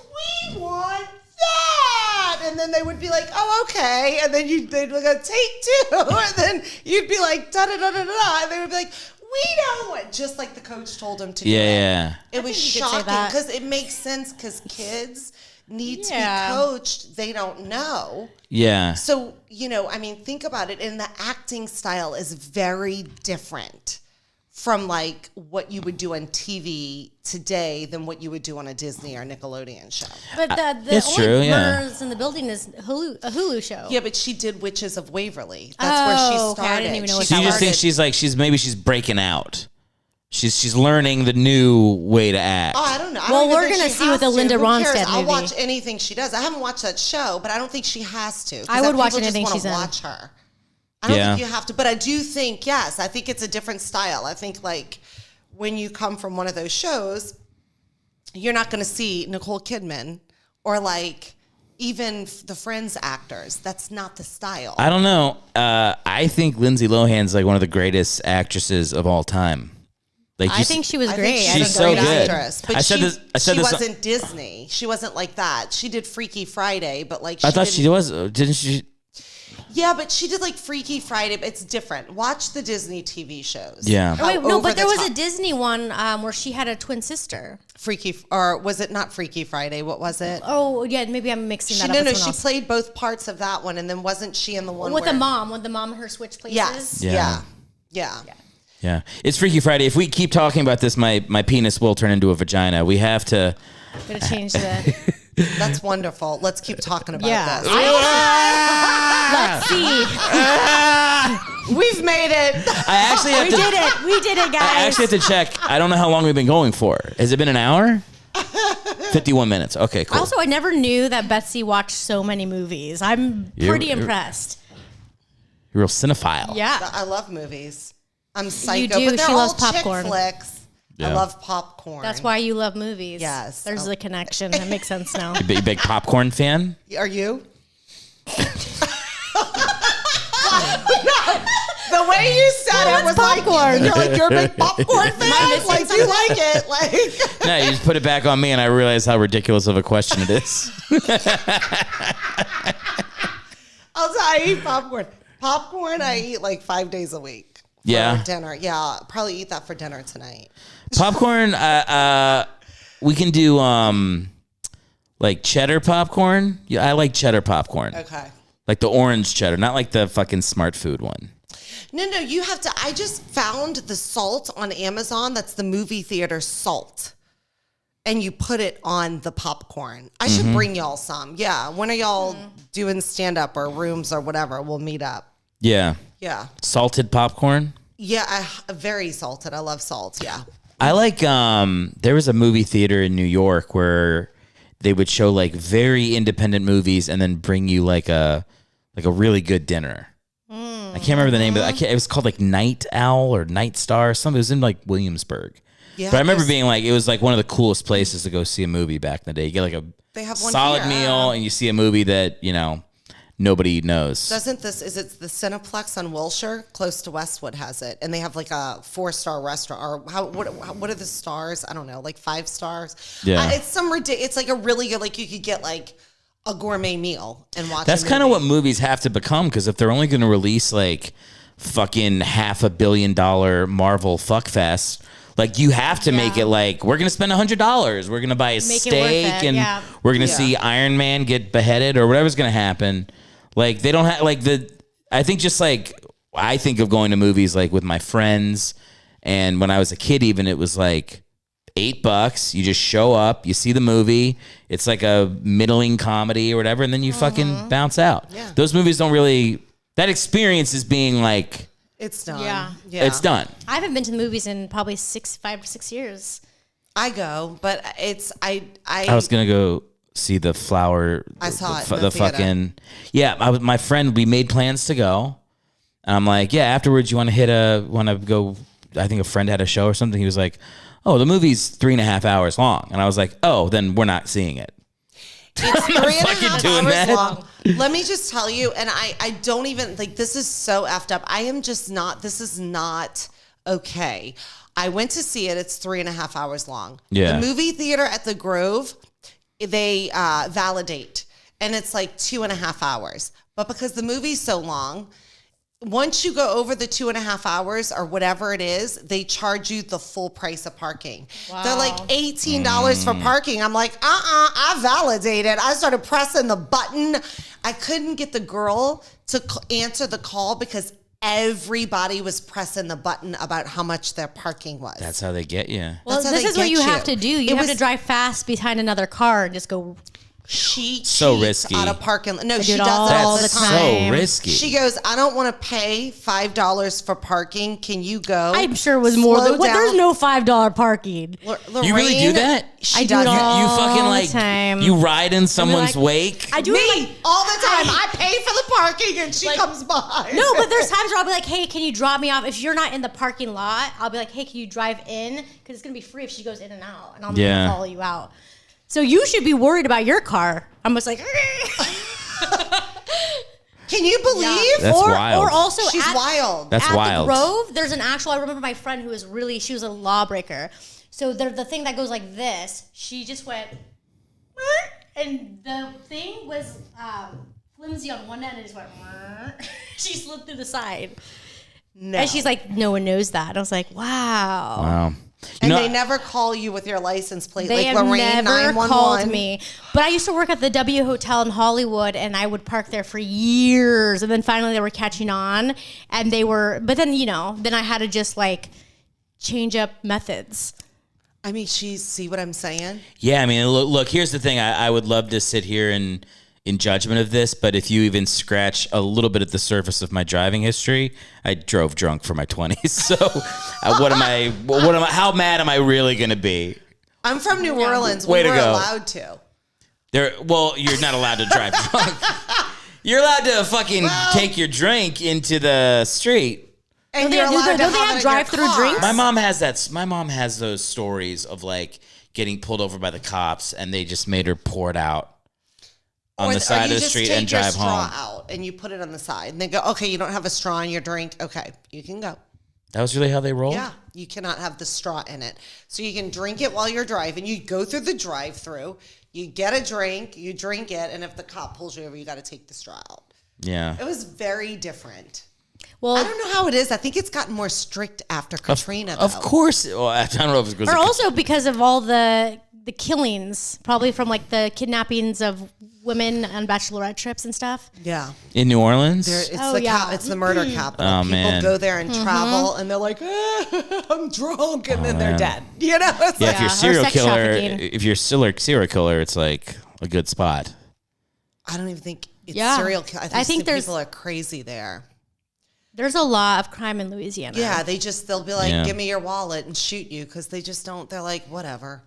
We want that. And then they would be like, oh, okay. And then they'd go, take two. And then you'd be like, da-da-da-da-da. And they would be like, we don't want, just like the coach told them to do it. Yeah. It was shocking because it makes sense because kids need to be coached. They don't know. Yeah. So, you know, I mean, think about it. And the acting style is very different from like what you would do on TV today than what you would do on a Disney or Nickelodeon show. But the only Murders in the Building is a Hulu show. Yeah, but she did Witches of Waverly. That's where she started. Okay. I didn't even know what So you just think she's breaking out. She's learning the new way to act. Oh, I don't know. Well, we're going to see with the Linda Ronstadt movie. I'll watch anything she does. I haven't watched that show, but I don't think she has to. I would watch anything she's in. Watch her. I don't think you have to, but I do think, yes, I think it's a different style. I think like when you come from one of those shows, you're not going to see Nicole Kidman or like even the Friends actors. That's not the style. I don't know. I think Lindsay Lohan's like one of the greatest actresses of all time. Like I think she was great. she's so good. Actress, but she wasn't Disney. She wasn't like that. She did Freaky Friday, but like I thought she was. Didn't she? Yeah, but she did like Freaky Friday. But it's different. Watch the Disney TV shows. Yeah. Oh, wait, no, but there was a Disney one where she had a twin sister. Or was it not Freaky Friday? What was it? Oh, yeah, maybe I'm mixing that up. No, with she else. played both parts of that one, and then wasn't she in the one with where... the mom? When the mom and her switch places? Yes. Yeah. Yeah. It's Freaky Friday. If we keep talking about this, my penis will turn into a vagina. We have to. Gotta change the. That's wonderful. Let's keep talking about this. Let's see. We've made it. I actually have We did it, guys. I actually have to check. I don't know how long we've been going for. Has it been an hour? 51 minutes. Okay, cool. Also, I never knew that Betsy watched so many movies. I'm pretty impressed. You're a real cinephile. Yeah. I love movies. I'm psycho. You do. But they're She all loves popcorn. chick flicks. Yeah. I love popcorn. That's why you love movies. Yes. There's a connection. That makes sense now. You big popcorn fan? Are you? The way you said it was popcorn. Like you're a big popcorn fan. Like, do you like it? Like, No, you just put it back on me, and I realize how ridiculous of a question it is. I'll tell you, I eat popcorn. Popcorn, I eat like 5 days a week. Yeah. For dinner. Yeah, I'll probably eat that for dinner tonight. Popcorn, we can do like cheddar popcorn. Yeah, I like cheddar popcorn. Okay. Like the orange cheddar, not like the fucking Smart Food one. No, you have to. I just found the salt on Amazon. That's the movie theater salt. And you put it on the popcorn. I should bring y'all some. Yeah. When are y'all doing stand-up or rooms or whatever? We'll meet up. Yeah. Yeah. Salted popcorn. Yeah, very salted. I love salt. Yeah. I like, there was a movie theater in New York where they would show like very independent movies and then bring you like a really good dinner. I can't remember the name of it. It was called like Night Owl or Night Star or something. It was in like Williamsburg. Yeah, but I remember being like, it was like one of the coolest places to go see a movie back in the day. You get like they have one solid here. meal and you see a movie that, nobody knows. Is it the Cineplex on Wilshire, close to Westwood, has it? And they have like a 4-star restaurant, or what are the stars? I don't know, like 5 stars. Yeah. It's some ridiculous. It's like a really good, like you could get like a gourmet meal and watch. That's kind of what movies have to become, because if they're only going to release like fucking $500 million Marvel fuckfest, like you have to make it like, we're going to spend $100. We're going to buy a steak and we're going to see Iron Man get beheaded or whatever's going to happen. Like they don't have like I think just like I think of going to movies like with my friends, and when I was a kid even it was like $8. You just show up, you see the movie. It's like a middling comedy or whatever, and then you fucking bounce out. Yeah. Those movies don't really. That experience is being like. It's done. Yeah. It's done. I haven't been to the movies in probably 5 or 6 years. I go, but it's I was gonna go see the flower. I saw it. The fucking my friend. We made plans to go, and I'm like, yeah. Afterwards, you want to go? I think a friend had a show or something. He was like, oh, the movie's 3.5 hours long, and I was like, oh, then we're not seeing it. It's 3.5 doing hours that. long. Let me just tell you, and I don't even like this is so effed up. I am just not. This is not okay. I went to see it. It's 3.5 hours long. Yeah. The movie theater at the Grove, they validate, and it's like 2.5 hours. But because the movie's so long, once you go over the 2.5 hours or whatever it is, they charge you the full price of parking. Wow. They're like $18 for parking. I'm like, I validated. I started pressing the button. I couldn't get the girl to answer the call because everybody was pressing the button about how much their parking was. That's how they get you. Well, this is what you have to do. You have to drive fast behind another car and just go. She so cheats risky out of parking. No, she it does all it the all the time. So risky. She goes, I don't want to pay $5 for parking. Can you go? I'm sure it was more than. There's no $5 parking. Lorraine, you really do that? She I do does it all You fucking the like time. you ride in someone's wake. I do Me it like all the time. I pay for the parking and she comes by. No, but there's times where I'll be like, hey, can you drop me off? If you're not in the parking lot, I'll be like, hey, can you drive in? Because it's going to be free if she goes in and out. And I'm going to follow you out. So you should be worried about your car. I'm just like, can you believe? That's wild. Or also, She's wild. That's at wild. the Grove, there's an actual. I remember my friend who was she was a lawbreaker. So the thing that goes like this, she just went, and the thing was flimsy on one end, and it just went. She slid through the side, and she's like, no one knows that. And I was like, wow. Wow. And they never call you with your license plate. They like have Lorraine, never 911. called me. But I used to work at the W Hotel in Hollywood, and I would park there for years. And then finally they were catching on. And they were, but then, then I had to just like change up methods. I mean, see what I'm saying? Yeah, I mean, look, here's the thing. I would love to sit here and in judgment of this, but if you even scratch a little bit at the surface of my driving history, I drove drunk for my 20s. So how mad am I really going to be? I'm from New Orleans. Way we to were go. allowed to. You're not allowed to drive drunk. You're allowed to fucking take your drink into the street. And Don't they have drive-through drinks? My mom has that. My mom has those stories of like getting pulled over by the cops and they just made her pour it out on the side of the street and drive home. You just take your straw out and you put it on the side. And they go, okay, you don't have a straw in your drink. Okay, you can go. That was really how they rolled? Yeah, you cannot have the straw in it. So you can drink it while you're driving. You go through the drive-through. You get a drink. You drink it. And if the cop pulls you over, you got to take the straw out. Yeah. It was very different. Well, I don't know how it is. I think it's gotten more strict after Katrina, though. Of course. Well, I don't know if it was or also because of all the killings, probably from like the kidnappings of women on bachelorette trips and stuff. Yeah. in New Orleans. It's the murder capital. Oh, People man. go there and travel, and they're like, I'm drunk, and then they're dead. You know? It's Yeah, like, if you're or serial sex killer, trafficking. if you're still a serial killer, it's like a good spot. I don't even think it's Yeah. serial killer. I think there's- people are crazy there. There's a lot of crime in Louisiana. Yeah, they'll be like, Yeah. give me your wallet and shoot you because they just don't. They're like, whatever.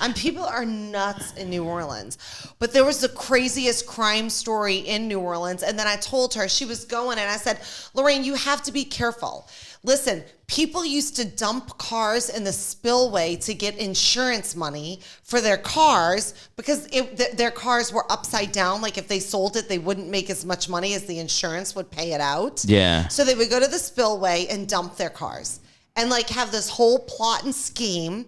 And people are nuts in New Orleans. But there was the craziest crime story in New Orleans. And then I told her, she was going, and I said, Lorraine, you have to be careful. Listen, people used to dump cars in the spillway to get insurance money for their cars because their cars were upside down. Like if they sold it, they wouldn't make as much money as the insurance would pay it out. Yeah. So they would go to the spillway and dump their cars and like have this whole plot and scheme.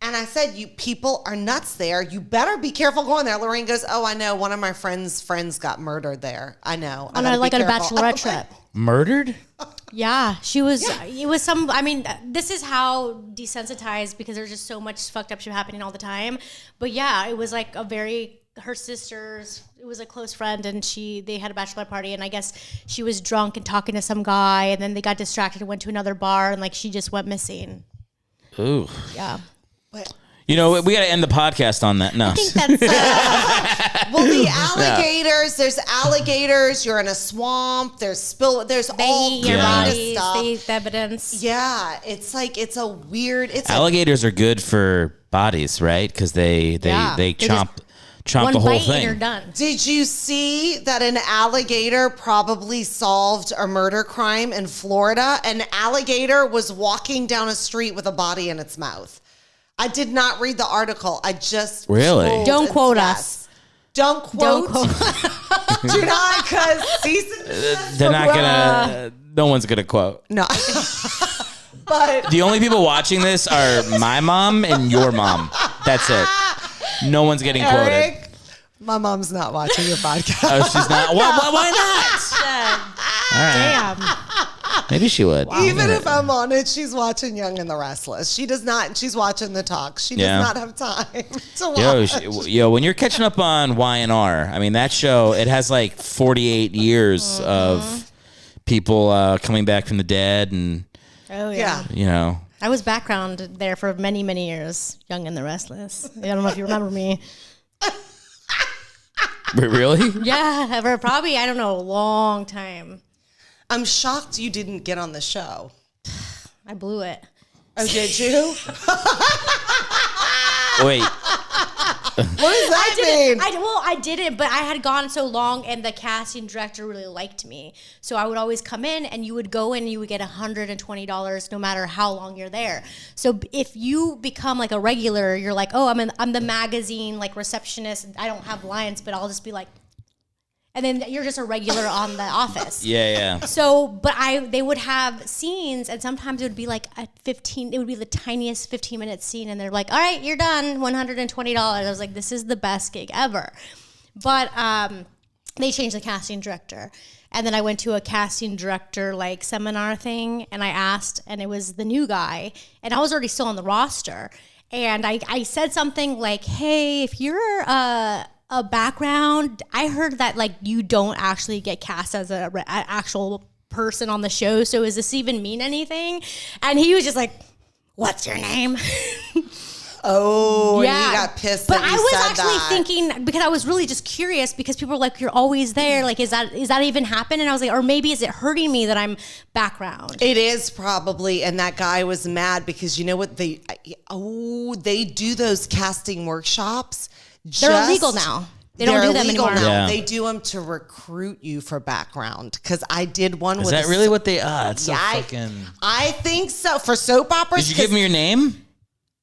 And I said, you people are nuts there. You better be careful going there. Lorraine goes, oh, I know. One of my friends' got murdered there. I know. On a bachelorette trip. Murdered? Yeah, she was. Yeah. It was some. I mean, this is how desensitized because there's just so much fucked up shit happening all the time. But yeah, it was like her sisters. It was a close friend, and they had a bachelorette party, and I guess she was drunk and talking to some guy, and then they got distracted and went to another bar, and like she just went missing. Ooh. Yeah. But You know, we got to end the podcast on that. No. I think that's. well, the alligators. There's alligators. You're in a swamp. There's all They eat your kind of bodies. stuff. They eat the evidence. Yeah, it's like it's a weird. Alligators are good for bodies, right? Because they chomp One the whole bite thing. and you're done. Did you see that an alligator probably solved a murder crime in Florida? An alligator was walking down a street with a body in its mouth. I did not read the article. I just Really? scrolled Don't and quote guessed. us. Don't quote. Do not, because They're not gonna. No one's gonna quote. No. But The only people watching this are my mom and your mom. That's it. No one's getting quoted. Eric, my mom's not watching your podcast. Oh, she's not. Why not? All right. Damn. Maybe she would. Even if I'm on it, she's watching Young and the Restless. She does not. She's watching the talk. She does Yeah. not have time to watch. Yo, when you're catching up on Y&R, I mean, that show, it has like 48 years of people coming back from the dead and, Oh Yeah. you know. I was background there for many, many years. Young and the Restless. I don't know if you remember me. Really? Yeah, for probably, I don't know, a long time. I'm shocked you didn't get on the show. I blew it. Oh, did you? Wait. What does that mean? I didn't, but I had gone so long, and the casting director really liked me. So I would always come in, and you would go in, and you would get $120 no matter how long you're there. So if you become like a regular, you're like, oh, I'm the magazine like receptionist. I don't have lines, but I'll just be like, and then you're just a regular on The Office. Yeah. So, but they would have scenes, and sometimes it would be like it would be the tiniest 15-minute scene, and they're like, all right, you're done, $120. I was like, this is the best gig ever. But they changed the casting director. And then I went to a casting director like seminar thing, and I asked, and it was the new guy, and I was already still on the roster. And I said something like, hey, if you're a background, I heard that like you don't actually get cast as an actual person on the show, so does this even mean anything? And he was just like, what's your name? Oh, yeah. You got pissed but that you I was said actually that. thinking, because I was really just curious, because people were like, you're always there, like is that even happen? And I was like, or maybe is it hurting me that I'm background? It is probably, and that guy was mad because you know what they do those casting workshops. They're illegal now. They don't do them anymore. Yeah. They do them to recruit you for background. Because I did one. Is that really what they? It's so Yeah, fucking. I think so for soap operas. Did you give them your name?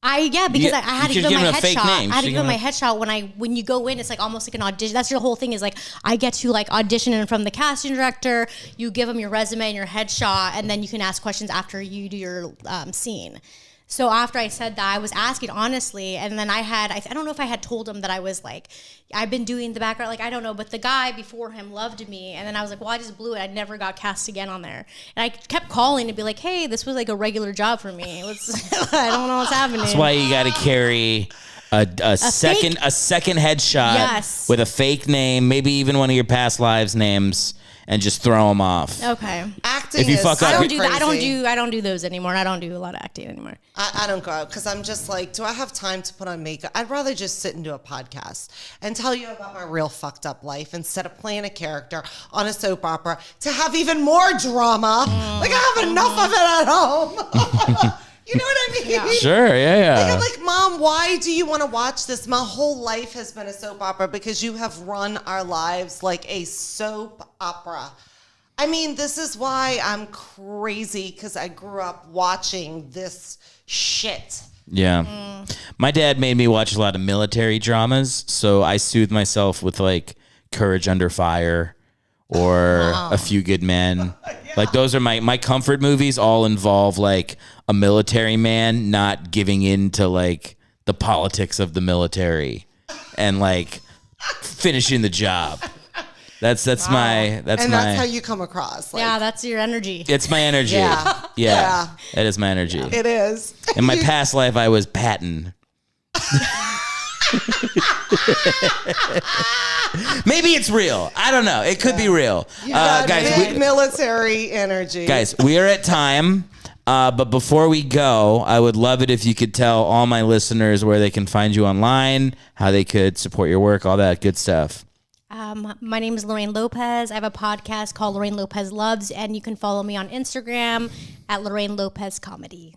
Because I had to give him my fake headshot. name. I had to give him my headshot when you go in. It's like almost like an audition. That's your whole thing. Is like I get to like audition in from the casting director. You give them your resume and your headshot, and then you can ask questions after you do your scene. So after I said that, I was asking honestly, and then I don't know if I had told him that I was like, I've been doing the background, like I don't know, but the guy before him loved me, and then I was like, well, I just blew it. I never got cast again on there, and I kept calling to be like, hey, this was like a regular job for me. I don't know what's happening. That's why you got to carry a second headshot Yes. with a fake name, maybe even one of your past lives' names, and just throw them off. Okay. Acting If you is fuck so up, I don't do that. crazy. I don't do those anymore. I don't do a lot of acting anymore. I don't go out because I'm just like, do I have time to put on makeup? I'd rather just sit and do a podcast and tell you about my real fucked up life instead of playing a character on a soap opera to have even more drama. Like I have enough of it at home. You know what I mean? Yeah. Sure, yeah. Like, I'm like, Mom, why do you want to watch this? My whole life has been a soap opera because you have run our lives like a soap opera. I mean, this is why I'm crazy, because I grew up watching this shit. Yeah. My dad made me watch a lot of military dramas, so I soothe myself with like Courage Under Fire or A Few Good Men. Like those are my comfort movies. All involve like a military man not giving in to like the politics of the military and like finishing the job. That's how you come across. Like, Yeah, that's your energy. It's my energy. Yeah. Yeah. That is my energy. it is. In my past life, I was Patton. Maybe it's real. I don't know. It could be real. You got Guys, big military energy. Guys, we are at time. But before we go, I would love it if you could tell all my listeners where they can find you online, how they could support your work, all that good stuff. My name is Lorraine Lopez. I have a podcast called Lorraine Lopez Loves, and you can follow me on Instagram at Lorraine Lopez Comedy.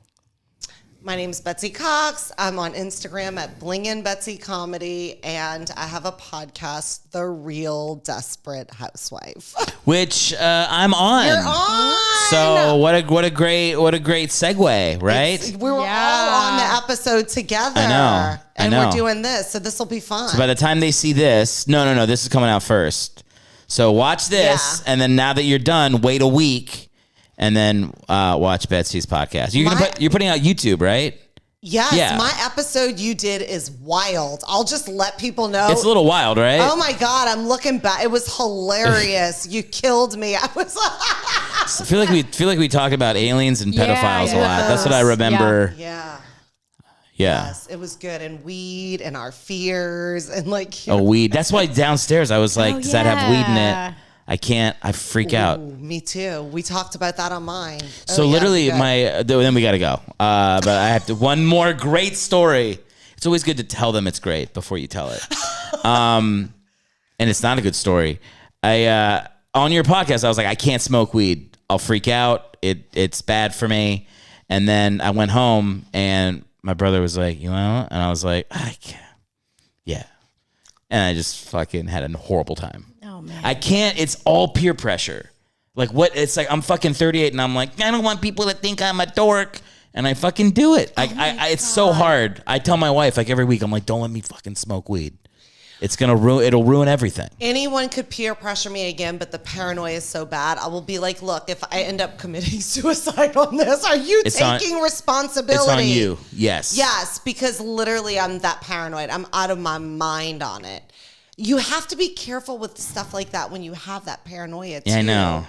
My name is Betsy Cox. I'm on Instagram at Blingin' Betsy Comedy, and I have a podcast, The Real Desperate Housewife. Which I'm on. You're on. So what a great segue, right? We were all on the episode together. I know. And we're doing this, so this will be fun. So by the time they see this, no, this is coming out first. So watch this, and then now that you're done, wait a week. And then watch Betsy's podcast. You're putting out YouTube, right? Yes, Yeah. my episode you did is wild. I'll just let people know. It's a little wild, right? Oh my God, I'm looking back. It was hilarious. You killed me. I was I feel like we talk about aliens and pedophiles a lot. That's what I remember. Yeah. Yeah. Yes, it was good. And weed and our fears and like Oh, weed. That's why downstairs I was like, does that have weed in yeah. it? I freak out. Ooh, me too. We talked about that on mine. So literally then we got to go. But I have one more great story. It's always good to tell them it's great before you tell it. And it's not a good story. On your podcast, I was like, I can't smoke weed. I'll freak out. It's bad for me. And then I went home and my brother was like, you know, and I was like, I can't. Yeah. And I just fucking had a horrible time. Oh man. I can't, it's all peer pressure. Like what, it's like I'm fucking 38 and I'm like, I don't want people to think I'm a dork. And I fucking do it. It's so hard. I tell my wife like every week, I'm like, don't let me fucking smoke weed. It's gonna it'll ruin everything. Anyone could peer pressure me again, but the paranoia is so bad. I will be like, look, if I end up committing suicide on this, are you taking responsibility? It's on you. Yes. Yes, because literally I'm that paranoid. I'm out of my mind on it. You have to be careful with stuff like that when you have that paranoia too. Yeah, I know.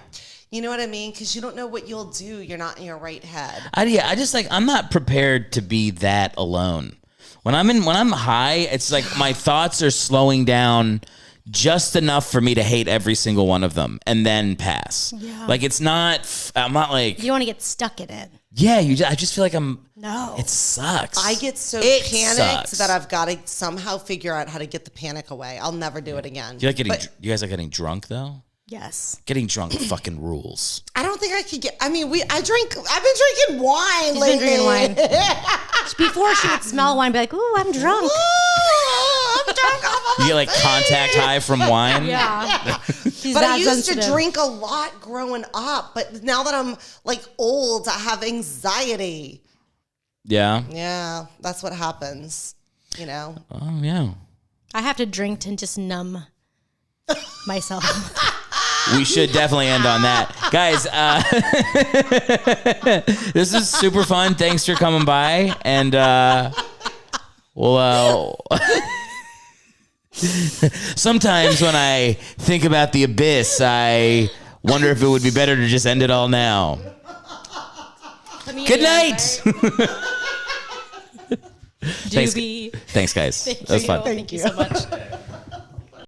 You know what I mean? Because you don't know what you'll do. You're not in your right head. I just like, I'm not prepared to be that alone. When I'm high, it's like my thoughts are slowing down just enough for me to hate every single one of them and then pass. Yeah. Like I'm not like You want to get stuck in it. Yeah, I just feel like No. It sucks. I get so panicked that I've got to somehow figure out how to get the panic away. I'll never do it again. You guys like getting drunk though? Yes. Getting drunk fucking rules. I don't think I could get. I've been drinking wine lately. Been drinking wine. Before she would smell wine, and be like, "Ooh, I'm drunk." Ooh, I'm drunk. You get like contact high from wine. Yeah. But I used to drink a lot growing up. But now that I'm like old, I have anxiety. Yeah. Yeah, that's what happens. You know. Oh yeah. I have to drink to just numb myself. We should definitely end on that. Guys, this is super fun. Thanks for coming by. And sometimes when I think about the abyss, I wonder if it would be better to just end it all now. Good night. Right? Thanks, guys. That was fun. Thank you so much.